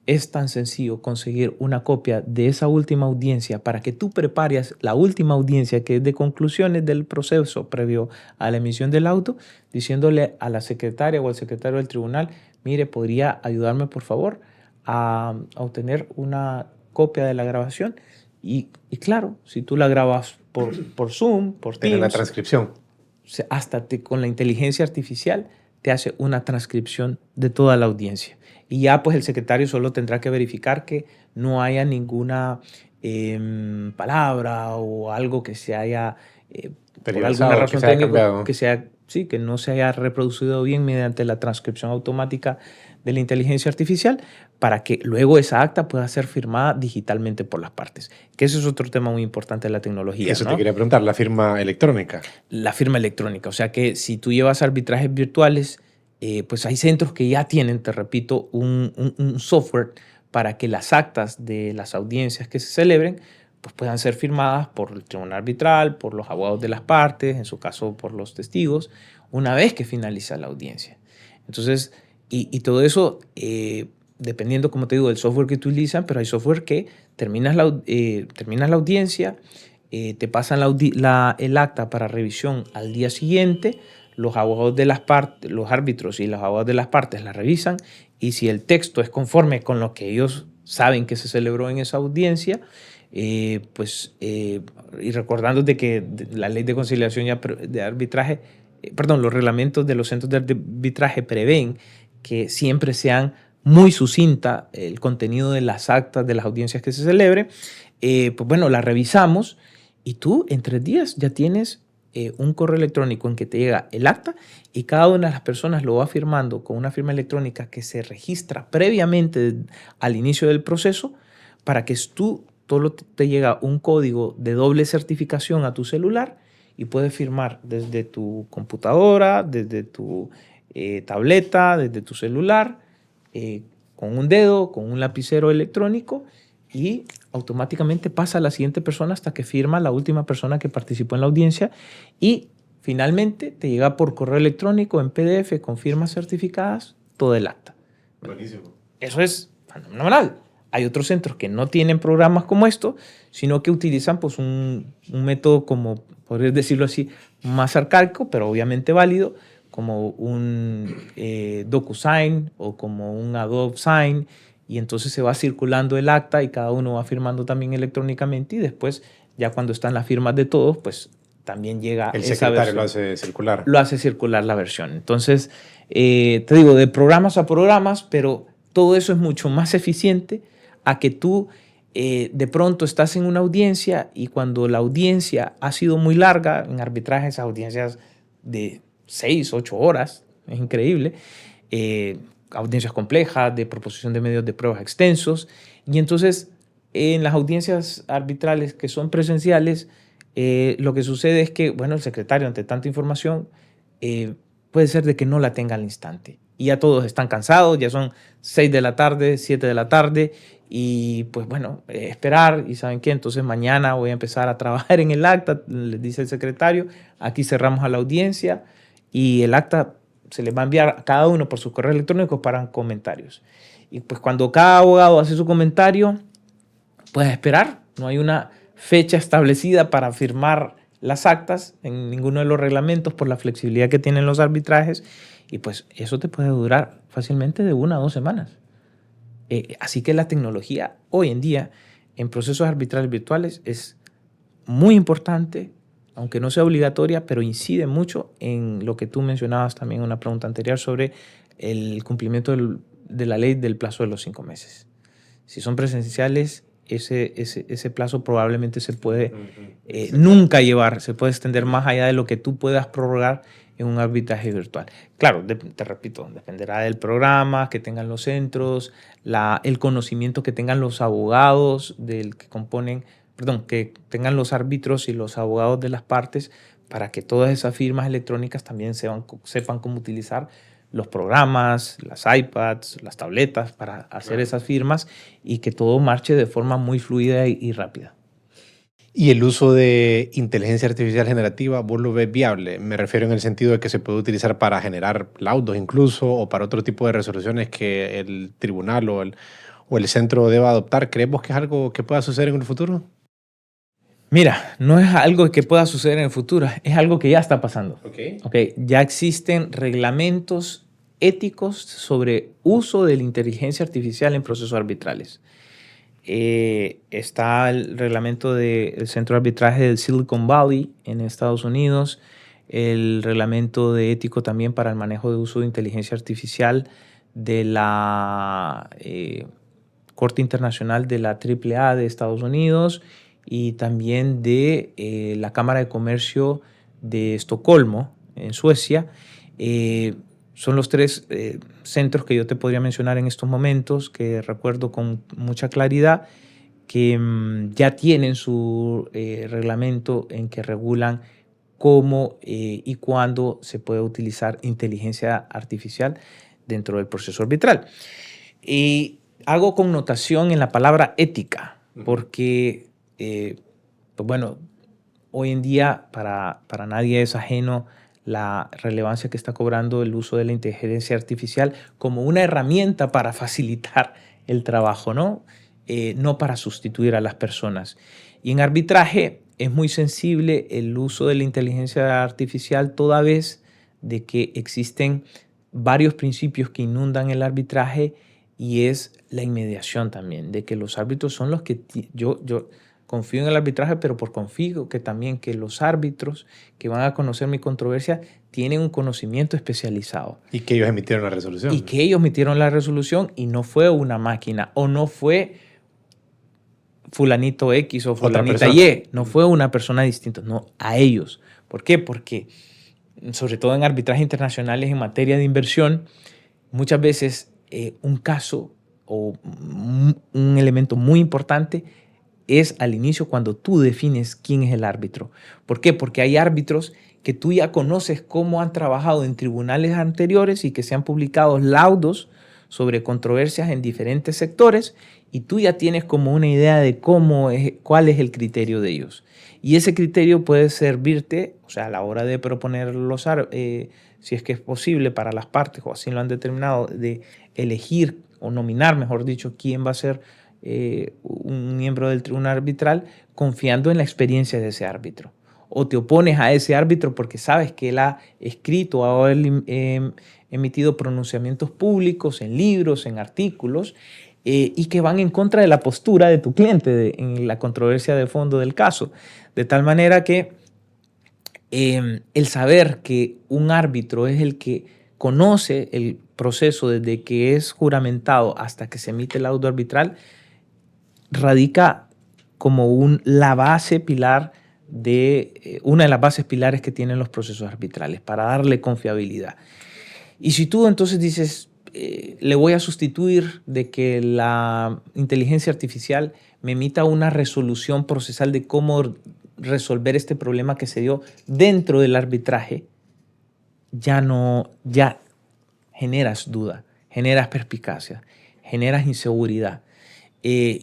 es tan sencillo conseguir una copia de esa última audiencia para que tú prepares la última audiencia, que es de conclusiones del proceso previo a la emisión del auto, diciéndole a la secretaria o al secretario del tribunal: mire, ¿podría ayudarme por favor a obtener una copia de la grabación? Y claro, si tú la grabas por Zoom, por Teams,
la transcripción.
Hasta con la inteligencia artificial te hace una transcripción de toda la audiencia. Y ya pues el secretario solo tendrá que verificar que no haya ninguna palabra o algo que se haya, por alguna razón técnica, que no se haya reproducido bien mediante la transcripción automática de la inteligencia artificial, para que luego esa acta pueda ser firmada digitalmente por las partes. Que ese es otro tema muy importante de la tecnología.
Y eso, ¿no? Te quería preguntar, la firma electrónica.
La firma electrónica, o sea que si tú llevas arbitrajes virtuales, pues hay centros que ya tienen, te repito, un software para que las actas de las audiencias que se celebren pues puedan ser firmadas por el tribunal arbitral, por los abogados de las partes, en su caso por los testigos, una vez que finaliza la audiencia. Entonces, y todo eso, dependiendo, como te digo, del software que utilizan, pero hay software que terminas la audiencia, te pasan el acta para revisión al día siguiente, los abogados de las partes, los árbitros y los abogados de las partes la revisan, y si el texto es conforme con lo que ellos saben que se celebró en esa audiencia, y recordando de que la ley de conciliación y de arbitraje, los reglamentos de los centros de arbitraje prevén que siempre sean muy sucinta el contenido de las actas de las audiencias que se celebre, pues bueno, la revisamos y tú en 3 días ya tienes un correo electrónico en que te llega el acta y cada una de las personas lo va firmando con una firma electrónica que se registra previamente al inicio del proceso, para que todo te llega un código de doble certificación a tu celular y puedes firmar desde tu computadora, desde tu tableta, desde tu celular, con un dedo, con un lapicero electrónico, y automáticamente pasa a la siguiente persona hasta que firma la última persona que participó en la audiencia y finalmente te llega por correo electrónico en PDF con firmas certificadas todo el acta.
Buenísimo.
Eso es fenomenal. Hay otros centros que no tienen programas como esto, sino que utilizan pues, un método, como podrías decirlo así, más arcaico, pero obviamente válido, como un DocuSign o como un Adobe Sign, y entonces se va circulando el acta y cada uno va firmando también electrónicamente y después, ya cuando están las firmas de todos, pues también llega
el
esa
secretario
versión.
lo hace circular.
Lo hace circular la versión. Entonces, te digo, de programas a programas, pero todo eso es mucho más eficiente a que tú de pronto estás en una audiencia y cuando la audiencia ha sido muy larga, en arbitrajes audiencias de 6, 8 horas, es increíble, audiencias complejas, de proposición de medios de pruebas extensos, y entonces en las audiencias arbitrales que son presenciales, lo que sucede es que, bueno, el secretario ante tanta información puede ser de que no la tenga al instante. Y ya todos están cansados, ya son 6 de la tarde, 7 de la tarde, y pues bueno, esperar, y ¿saben qué? Entonces mañana voy a empezar a trabajar en el acta, les dice el secretario, aquí cerramos a la audiencia, y el acta se les va a enviar a cada uno por su correo electrónico para comentarios. Y pues cuando cada abogado hace su comentario, puedes esperar, no hay una fecha establecida para firmar las actas en ninguno de los reglamentos por la flexibilidad que tienen los arbitrajes y pues eso te puede durar fácilmente de 1 a 2 semanas. Así que la tecnología hoy en día en procesos arbitrales virtuales es muy importante, aunque no sea obligatoria, pero incide mucho en lo que tú mencionabas también en una pregunta anterior sobre el cumplimiento de la ley del plazo de los 5 meses. Si son presenciales, ese plazo probablemente se puede nunca llevar, se puede extender más allá de lo que tú puedas prorrogar en un arbitraje virtual. Claro, te repito, dependerá del programa que tengan los centros, el conocimiento que tengan los abogados que tengan los árbitros y los abogados de las partes para que todas esas firmas electrónicas también sepan cómo utilizar los programas, las iPads, las tabletas para hacer esas firmas y que todo marche de forma muy fluida y rápida.
¿Y el uso de inteligencia artificial generativa, vos lo ves viable? Me refiero en el sentido de que se puede utilizar para generar laudos incluso o para otro tipo de resoluciones que el tribunal o el centro deba adoptar. ¿Crees vos que es algo que pueda suceder en el futuro?
Mira, no es algo que pueda suceder en el futuro, es algo que ya está pasando.
Okay.
Ya existen reglamentos éticos sobre uso de la inteligencia artificial en procesos arbitrales. Está el reglamento del Centro de Arbitraje del Silicon Valley en Estados Unidos, el reglamento de ético también para el manejo de uso de inteligencia artificial de la Corte Internacional de la AAA de Estados Unidos y también de la Cámara de Comercio de Estocolmo, en Suecia. Son los 3 centros que yo te podría mencionar en estos momentos, que recuerdo con mucha claridad, que ya tienen su reglamento en que regulan cómo y cuándo se puede utilizar inteligencia artificial dentro del proceso arbitral. Y hago connotación en la palabra ética, porque, pues bueno, hoy en día para nadie es ajeno la relevancia que está cobrando el uso de la inteligencia artificial como una herramienta para facilitar el trabajo, ¿no? No para sustituir a las personas. Y en arbitraje es muy sensible el uso de la inteligencia artificial toda vez de que existen varios principios que inundan el arbitraje y es la inmediación también, de que los árbitros son los que yo confío en el arbitraje, pero confío que también que los árbitros que van a conocer mi controversia tienen un conocimiento especializado.
Y que ellos emitieron la resolución.
Y que ellos emitieron la resolución y no fue una máquina o no fue fulanito X o fulanita Y, no fue una persona distinta, no, a ellos. ¿Por qué? Porque sobre todo en arbitrajes internacionales en materia de inversión, muchas veces un caso o un elemento muy importante es al inicio cuando tú defines quién es el árbitro. ¿Por qué? Porque hay árbitros que tú ya conoces cómo han trabajado en tribunales anteriores y que se han publicado laudos sobre controversias en diferentes sectores y tú ya tienes como una idea de cuál es el criterio de ellos. Y ese criterio puede servirte, o sea, a la hora de proponer si es que es posible para las partes o así lo han determinado, de elegir o nominar, mejor dicho, quién va a ser un miembro del tribunal arbitral, confiando en la experiencia de ese árbitro. O te opones a ese árbitro porque sabes que él ha escrito o ha emitido pronunciamientos públicos en libros, en artículos, y que van en contra de la postura de tu cliente en la controversia de fondo del caso. De tal manera que el saber que un árbitro es el que conoce el proceso desde que es juramentado hasta que se emite el laudo arbitral, radica como la base pilar una de las bases pilares que tienen los procesos arbitrales para darle confiabilidad. Y si tú entonces dices, le voy a sustituir de que la inteligencia artificial me emita una resolución procesal de cómo resolver este problema que se dio dentro del arbitraje, ya generas duda, generas perspicacia, generas inseguridad.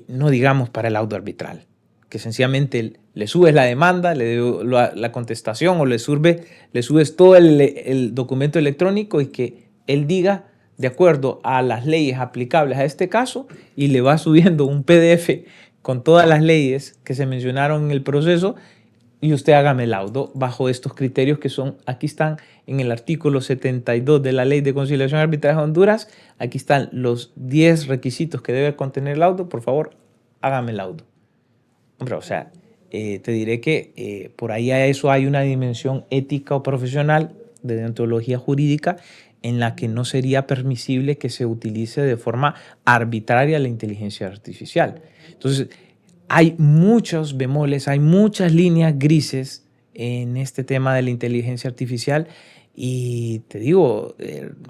No digamos para el laudo arbitral, que sencillamente le subes la demanda, le doy la contestación o le subes todo el documento electrónico y que él diga de acuerdo a las leyes aplicables a este caso y le va subiendo un PDF con todas las leyes que se mencionaron en el proceso y usted hágame el laudo bajo estos criterios que aquí están en el artículo 72 de la Ley de Conciliación y Arbitraje de Honduras. Aquí están los 10 requisitos que debe contener el laudo. Por favor, hágame el laudo. Hombre, o sea, te diré que por ahí a eso hay una dimensión ética o profesional de deontología jurídica en la que no sería permisible que se utilice de forma arbitraria la inteligencia artificial. Entonces, hay muchos bemoles, hay muchas líneas grises en este tema de la inteligencia artificial y te digo,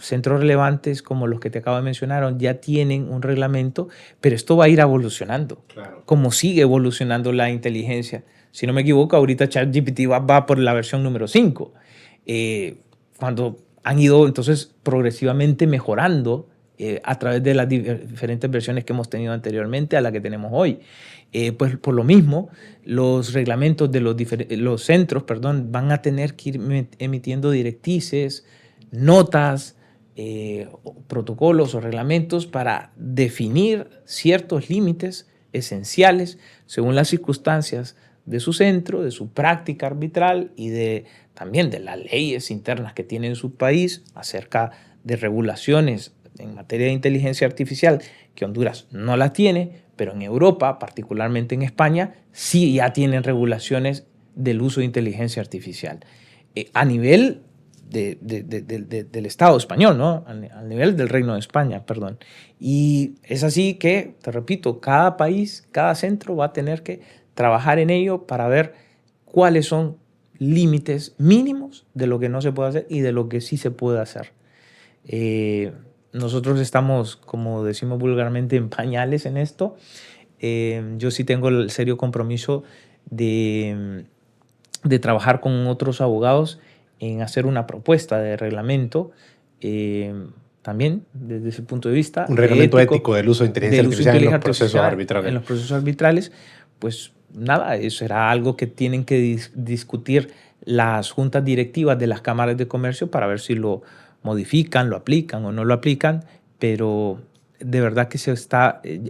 centros relevantes como los que te acabo de mencionar ya tienen un reglamento, pero esto va a ir evolucionando, claro, como sigue evolucionando la inteligencia. Si no me equivoco, ahorita ChatGPT va por la versión número 5, cuando han ido entonces progresivamente mejorando a través de las diferentes versiones que hemos tenido anteriormente a la que tenemos hoy. Pues por lo mismo, los reglamentos de los centros van a tener que ir emitiendo directrices, notas, protocolos o reglamentos para definir ciertos límites esenciales según las circunstancias de su centro, de su práctica arbitral y también de las leyes internas que tiene en su país acerca de regulaciones en materia de inteligencia artificial, que Honduras no la tiene, pero en Europa, particularmente en España, sí ya tienen regulaciones del uso de inteligencia artificial. A nivel del Estado español, ¿no? A nivel del Reino de España, perdón. Y es así que, te repito, cada país, cada centro va a tener que trabajar en ello para ver cuáles son límites mínimos de lo que no se puede hacer y de lo que sí se puede hacer. Nosotros estamos, como decimos vulgarmente, en pañales en esto. Yo sí tengo el serio compromiso de trabajar con otros abogados en hacer una propuesta de reglamento, también desde ese punto de vista.
Un reglamento ético del uso de inteligencia artificial en los procesos arbitrales.
En los procesos arbitrales, pues nada, eso será algo que tienen que discutir las juntas directivas de las cámaras de comercio para ver si lo modifican, lo aplican o no lo aplican, pero de verdad que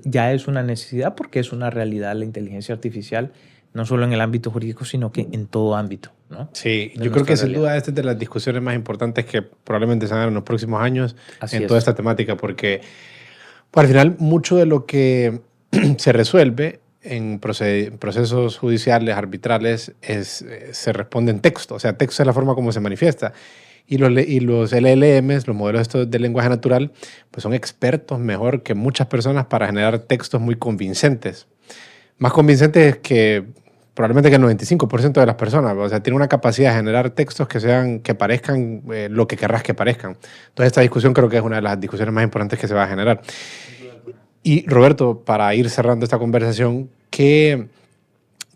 ya es una necesidad porque es una realidad la inteligencia artificial, no solo en el ámbito jurídico, sino que en todo ámbito, ¿no?
Sí, yo creo que sin duda esta es de las discusiones más importantes que probablemente se hagan en los próximos años en toda esta temática, porque al final mucho de lo que se resuelve en procesos judiciales, arbitrales, se responde en texto. O sea, texto es la forma como se manifiesta. Y los LLMs, los modelos estos de lenguaje natural, pues son expertos mejor que muchas personas para generar textos muy convincentes. Más convincentes que probablemente que el 95% de las personas. O sea, tiene una capacidad de generar textos que parezcan lo que querrás que parezcan. Entonces, esta discusión creo que es una de las discusiones más importantes que se va a generar. Y Roberto, para ir cerrando esta conversación, ¿qué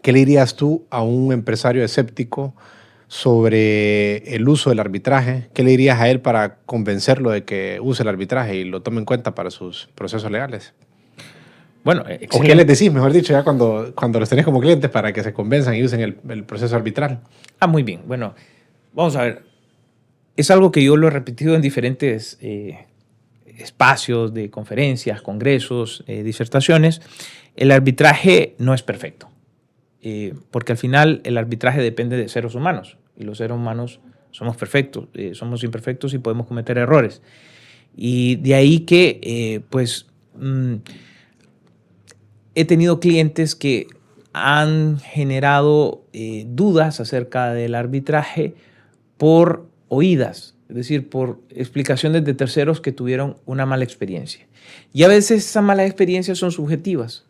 le dirías tú a un empresario escéptico sobre el uso del arbitraje. ¿Qué le dirías a él para convencerlo de que use el arbitraje y lo tome en cuenta para sus procesos legales?
Bueno,
¿O qué les decís, mejor dicho, ya cuando los tenés como clientes para que se convenzan y usen el proceso arbitral?
Muy bien. Bueno, vamos a ver. Es algo que yo lo he repetido en diferentes espacios de conferencias, congresos, disertaciones. El arbitraje no es perfecto, porque al final el arbitraje depende de seres humanos y los seres humanos somos perfectos, somos imperfectos y podemos cometer errores. Y de ahí que, he tenido clientes que han generado dudas acerca del arbitraje por oídas, es decir, por explicaciones de terceros que tuvieron una mala experiencia. Y a veces esas malas experiencias son subjetivas,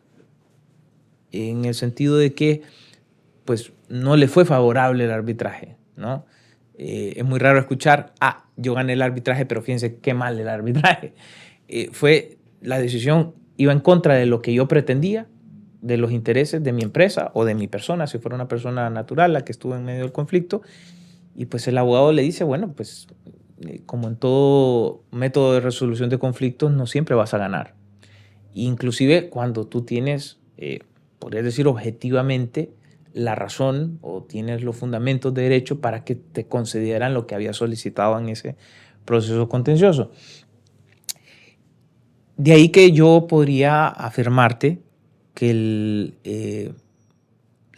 en el sentido de que pues, no le fue favorable el arbitraje, ¿no? Es muy raro escuchar, yo gané el arbitraje, pero fíjense qué mal el arbitraje. La decisión iba en contra de lo que yo pretendía, de los intereses de mi empresa o de mi persona, si fuera una persona natural la que estuvo en medio del conflicto. Y pues el abogado le dice, bueno, pues como en todo método de resolución de conflictos, no siempre vas a ganar. Inclusive cuando tú tienes, podrías decir objetivamente, la razón o tienes los fundamentos de derecho para que te concedieran lo que había solicitado en ese proceso contencioso. De ahí que yo podría afirmarte que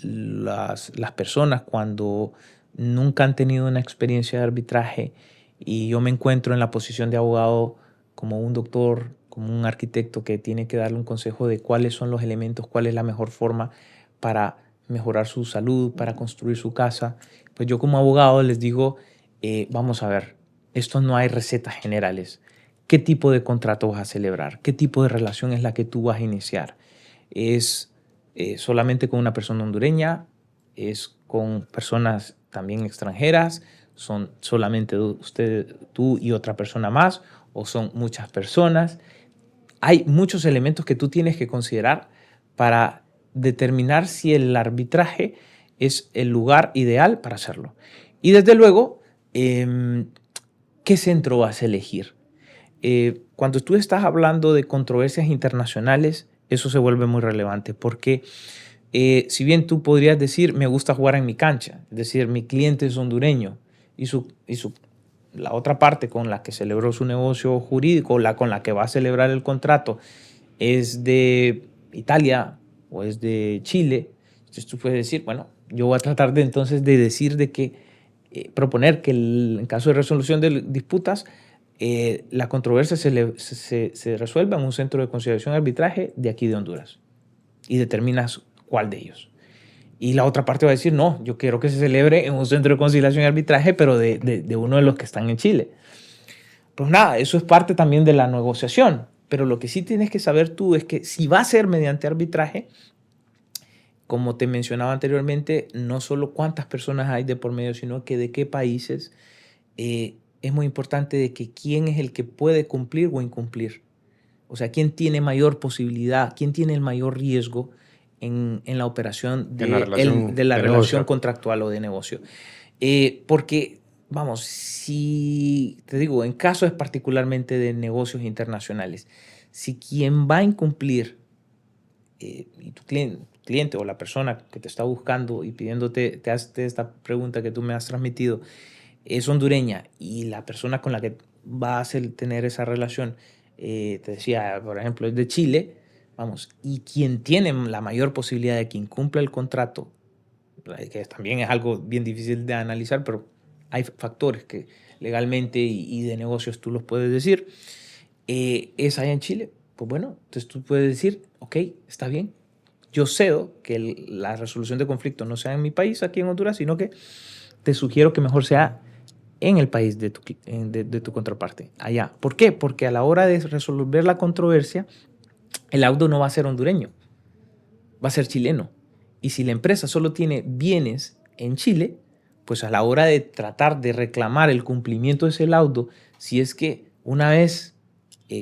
las personas cuando nunca han tenido una experiencia de arbitraje y yo me encuentro en la posición de abogado como un doctor, como un arquitecto que tiene que darle un consejo de cuáles son los elementos, cuál es la mejor forma para mejorar su salud, para construir su casa, pues yo como abogado les digo, vamos a ver, esto no hay recetas generales. ¿Qué tipo de contrato vas a celebrar? ¿Qué tipo de relación es la que tú vas a iniciar? ¿Es solamente con una persona hondureña? ¿Es con personas también extranjeras? ¿Son solamente tú y otra persona más? ¿O son muchas personas? Hay muchos elementos que tú tienes que considerar para determinar si el arbitraje es el lugar ideal para hacerlo. Y desde luego, ¿qué centro vas a elegir? Cuando tú estás hablando de controversias internacionales, eso se vuelve muy relevante porque si bien tú podrías decir, me gusta jugar en mi cancha, es decir, mi cliente es hondureño y la otra parte con la que celebró su negocio jurídico, con la que va a celebrar el contrato, es de Italia o es de Chile, entonces tú puedes decir, bueno, yo voy a tratar de entonces de decir de que, proponer que en caso de resolución de disputas, la controversia se resuelva en un centro de conciliación y arbitraje de aquí de Honduras y determinas cuál de ellos. Y la otra parte va a decir, no, yo quiero que se celebre en un centro de conciliación y arbitraje, pero de uno de los que están en Chile. Pues nada, eso es parte también de la negociación. Pero lo que sí tienes que saber tú es que si va a ser mediante arbitraje, como te mencionaba anteriormente, no solo cuántas personas hay de por medio, sino que de qué países. Es muy importante de que quién es el que puede cumplir o incumplir. O sea, quién tiene mayor posibilidad, quién tiene el mayor riesgo en la operación de la relación contractual o de negocio. Porque, vamos, si te digo, en casos particularmente de negocios internacionales, si quien va a incumplir y tu cliente o la persona que te está buscando y pidiéndote, te hace esta pregunta que tú me has transmitido, es hondureña y la persona con la que va a tener esa relación, te decía, por ejemplo, es de Chile, vamos, y quien tiene la mayor posibilidad de que incumpla el contrato, que también es algo bien difícil de analizar, pero hay factores que legalmente y de negocios tú los puedes decir, es allá en Chile. Pues bueno, entonces tú puedes decir, ok, está bien, yo cedo que la resolución de conflicto no sea en mi país, aquí en Honduras, sino que te sugiero que mejor sea en el país de tu contraparte, allá. ¿Por qué? Porque a la hora de resolver la controversia, el laudo no va a ser hondureño, va a ser chileno. Y si la empresa solo tiene bienes en Chile, pues a la hora de tratar de reclamar el cumplimiento de ese laudo, si es que una vez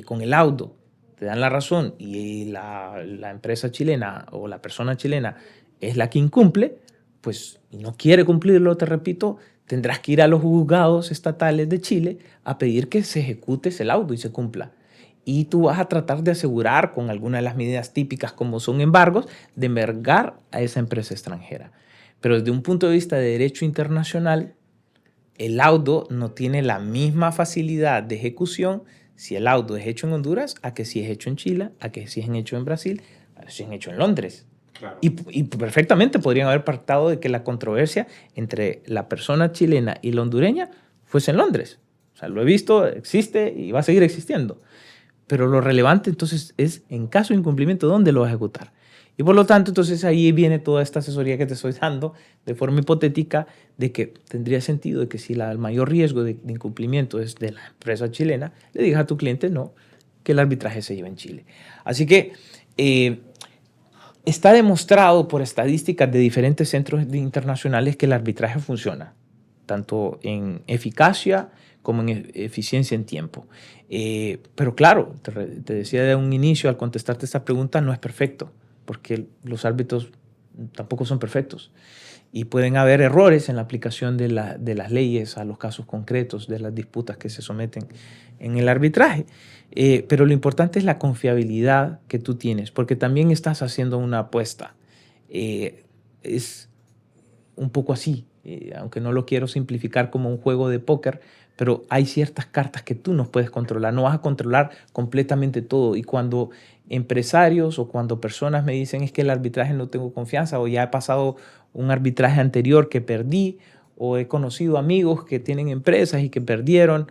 con el laudo te dan la razón y la empresa chilena o la persona chilena es la que incumple, pues, y no quiere cumplirlo, te repito, tendrás que ir a los juzgados estatales de Chile a pedir que se ejecute ese laudo y se cumpla. Y tú vas a tratar de asegurar con alguna de las medidas típicas como son embargos, de embargar a esa empresa extranjera. Pero desde un punto de vista de derecho internacional, el laudo no tiene la misma facilidad de ejecución si el laudo es hecho en Honduras a que si es hecho en Chile, a que si es hecho en Brasil, a que si es hecho en Londres. Claro. Y perfectamente podrían haber pactado de que la controversia entre la persona chilena y la hondureña fuese en Londres. O sea, lo he visto, existe y va a seguir existiendo. Pero lo relevante entonces es, en caso de incumplimiento, ¿dónde lo va a ejecutar? Y por lo tanto, entonces ahí viene toda esta asesoría que te estoy dando de forma hipotética de que tendría sentido de que si el mayor riesgo de incumplimiento es de la empresa chilena, le digas a tu cliente no, que el arbitraje se lleve en Chile. Así que está demostrado por estadísticas de diferentes centros internacionales que el arbitraje funciona, tanto en eficacia como en eficiencia en tiempo. Pero claro, te decía de un inicio al contestarte esta pregunta, no es perfecto, porque los árbitros tampoco son perfectos y pueden haber errores en la aplicación de las leyes a los casos concretos de las disputas que se someten en el arbitraje. Pero lo importante es la confiabilidad que tú tienes, porque también estás haciendo una apuesta. Es un poco así, aunque no lo quiero simplificar como un juego de póker, pero hay ciertas cartas que tú no puedes controlar, no vas a controlar completamente todo. Y cuando empresarios o cuando personas me dicen es que el arbitraje no tengo confianza o ya he pasado un arbitraje anterior que perdí o he conocido amigos que tienen empresas y que perdieron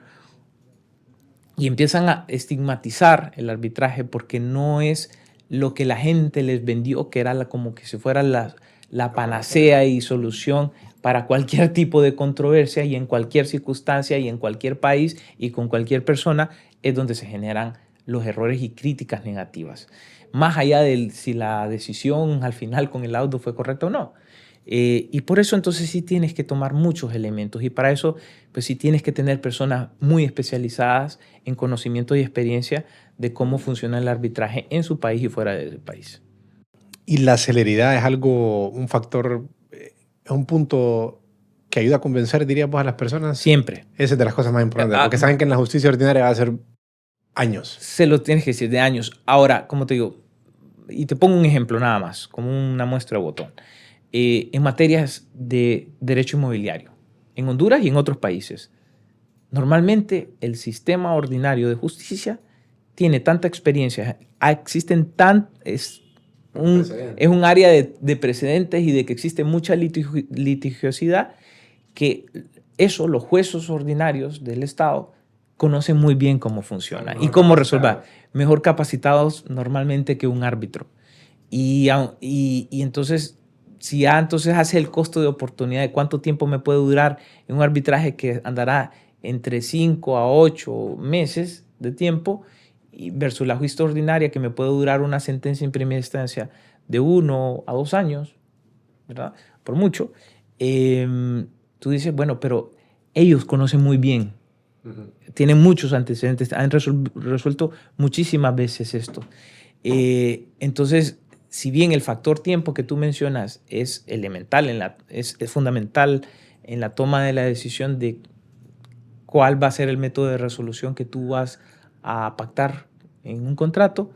y empiezan a estigmatizar el arbitraje porque no es lo que la gente les vendió, que era como que si fuera la panacea y solución para cualquier tipo de controversia y en cualquier circunstancia y en cualquier país y con cualquier persona, es donde se generan los errores y críticas negativas. Más allá de si la decisión al final con el laudo fue correcta o no. Y por eso entonces sí tienes que tomar muchos elementos y para eso pues sí tienes que tener personas muy especializadas en conocimiento y experiencia de cómo funciona el arbitraje en su país y fuera del país.
Y la celeridad es algo, un factor, es un punto que ayuda a convencer, diríamos, a las personas.
Siempre.
Esa es de las cosas más importantes, porque saben que en la justicia ordinaria va a ser años.
Se lo tienes que decir, de años. Ahora, como te digo, y te pongo un ejemplo nada más, como una muestra de botón. En materias de derecho inmobiliario, en Honduras y en otros países, normalmente el sistema ordinario de justicia tiene tanta experiencia, es un área de precedentes y de que existe mucha litigiosidad, que eso los jueces ordinarios del Estado conocen muy bien cómo funciona y cómo resolver. Mejor capacitados normalmente que un árbitro. Y entonces, si ya entonces hace el costo de oportunidad de cuánto tiempo me puede durar en un arbitraje que andará entre 5 a 8 meses de tiempo versus la justicia ordinaria que me puede durar una sentencia en primera instancia de 1 a 2 años, ¿verdad? Por mucho. Tú dices, bueno, pero ellos conocen muy bien, tienen muchos antecedentes, han resuelto muchísimas veces esto. Entonces, si bien el factor tiempo que tú mencionas es elemental, es fundamental en la toma de la decisión de cuál va a ser el método de resolución que tú vas a pactar en un contrato,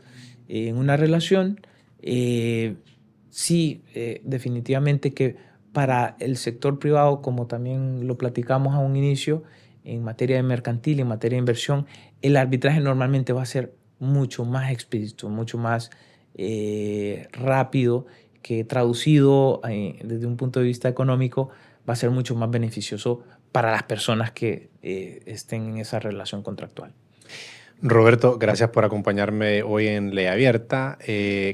en una relación, sí, definitivamente que para el sector privado, como también lo platicamos a un inicio, en materia de mercantil, en materia de inversión, el arbitraje normalmente va a ser mucho más expedito, mucho más rápido, que traducido desde un punto de vista económico va a ser mucho más beneficioso para las personas que estén en esa relación contractual.
Roberto, gracias por acompañarme hoy en Ley Abierta.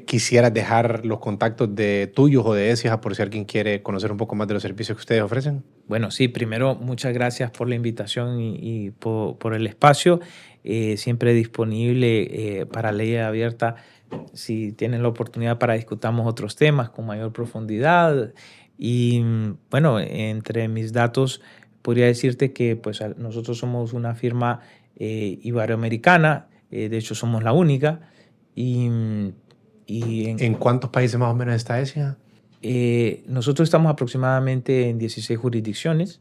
¿Quisieras dejar los contactos de tuyos o de ESIA por si alguien quiere conocer un poco más de los servicios que ustedes ofrecen?
Bueno, sí, primero muchas gracias por la invitación y por el espacio. Siempre disponible para Ley Abierta si tienen la oportunidad para discutamos otros temas con mayor profundidad. Y bueno, entre mis datos podría decirte que pues, nosotros somos una firma iberoamericana, de hecho somos la única.
¿En cuántos países más o menos está ESIA?
Nosotros estamos aproximadamente en 16 jurisdicciones,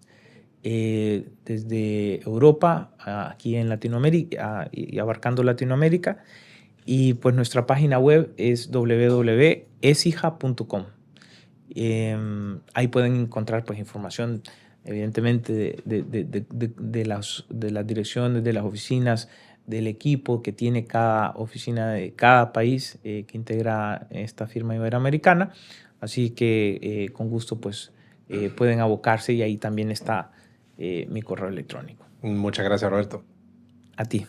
desde Europa, aquí en Latinoamérica y abarcando Latinoamérica. Y pues nuestra página web es www.esija.com. Ahí pueden encontrar pues información, evidentemente, de las direcciones, de las oficinas, del equipo que tiene cada oficina de cada país que integra esta firma iberoamericana. Así que con gusto pues pueden abocarse y ahí también está mi correo electrónico.
Muchas gracias, Roberto.
A ti.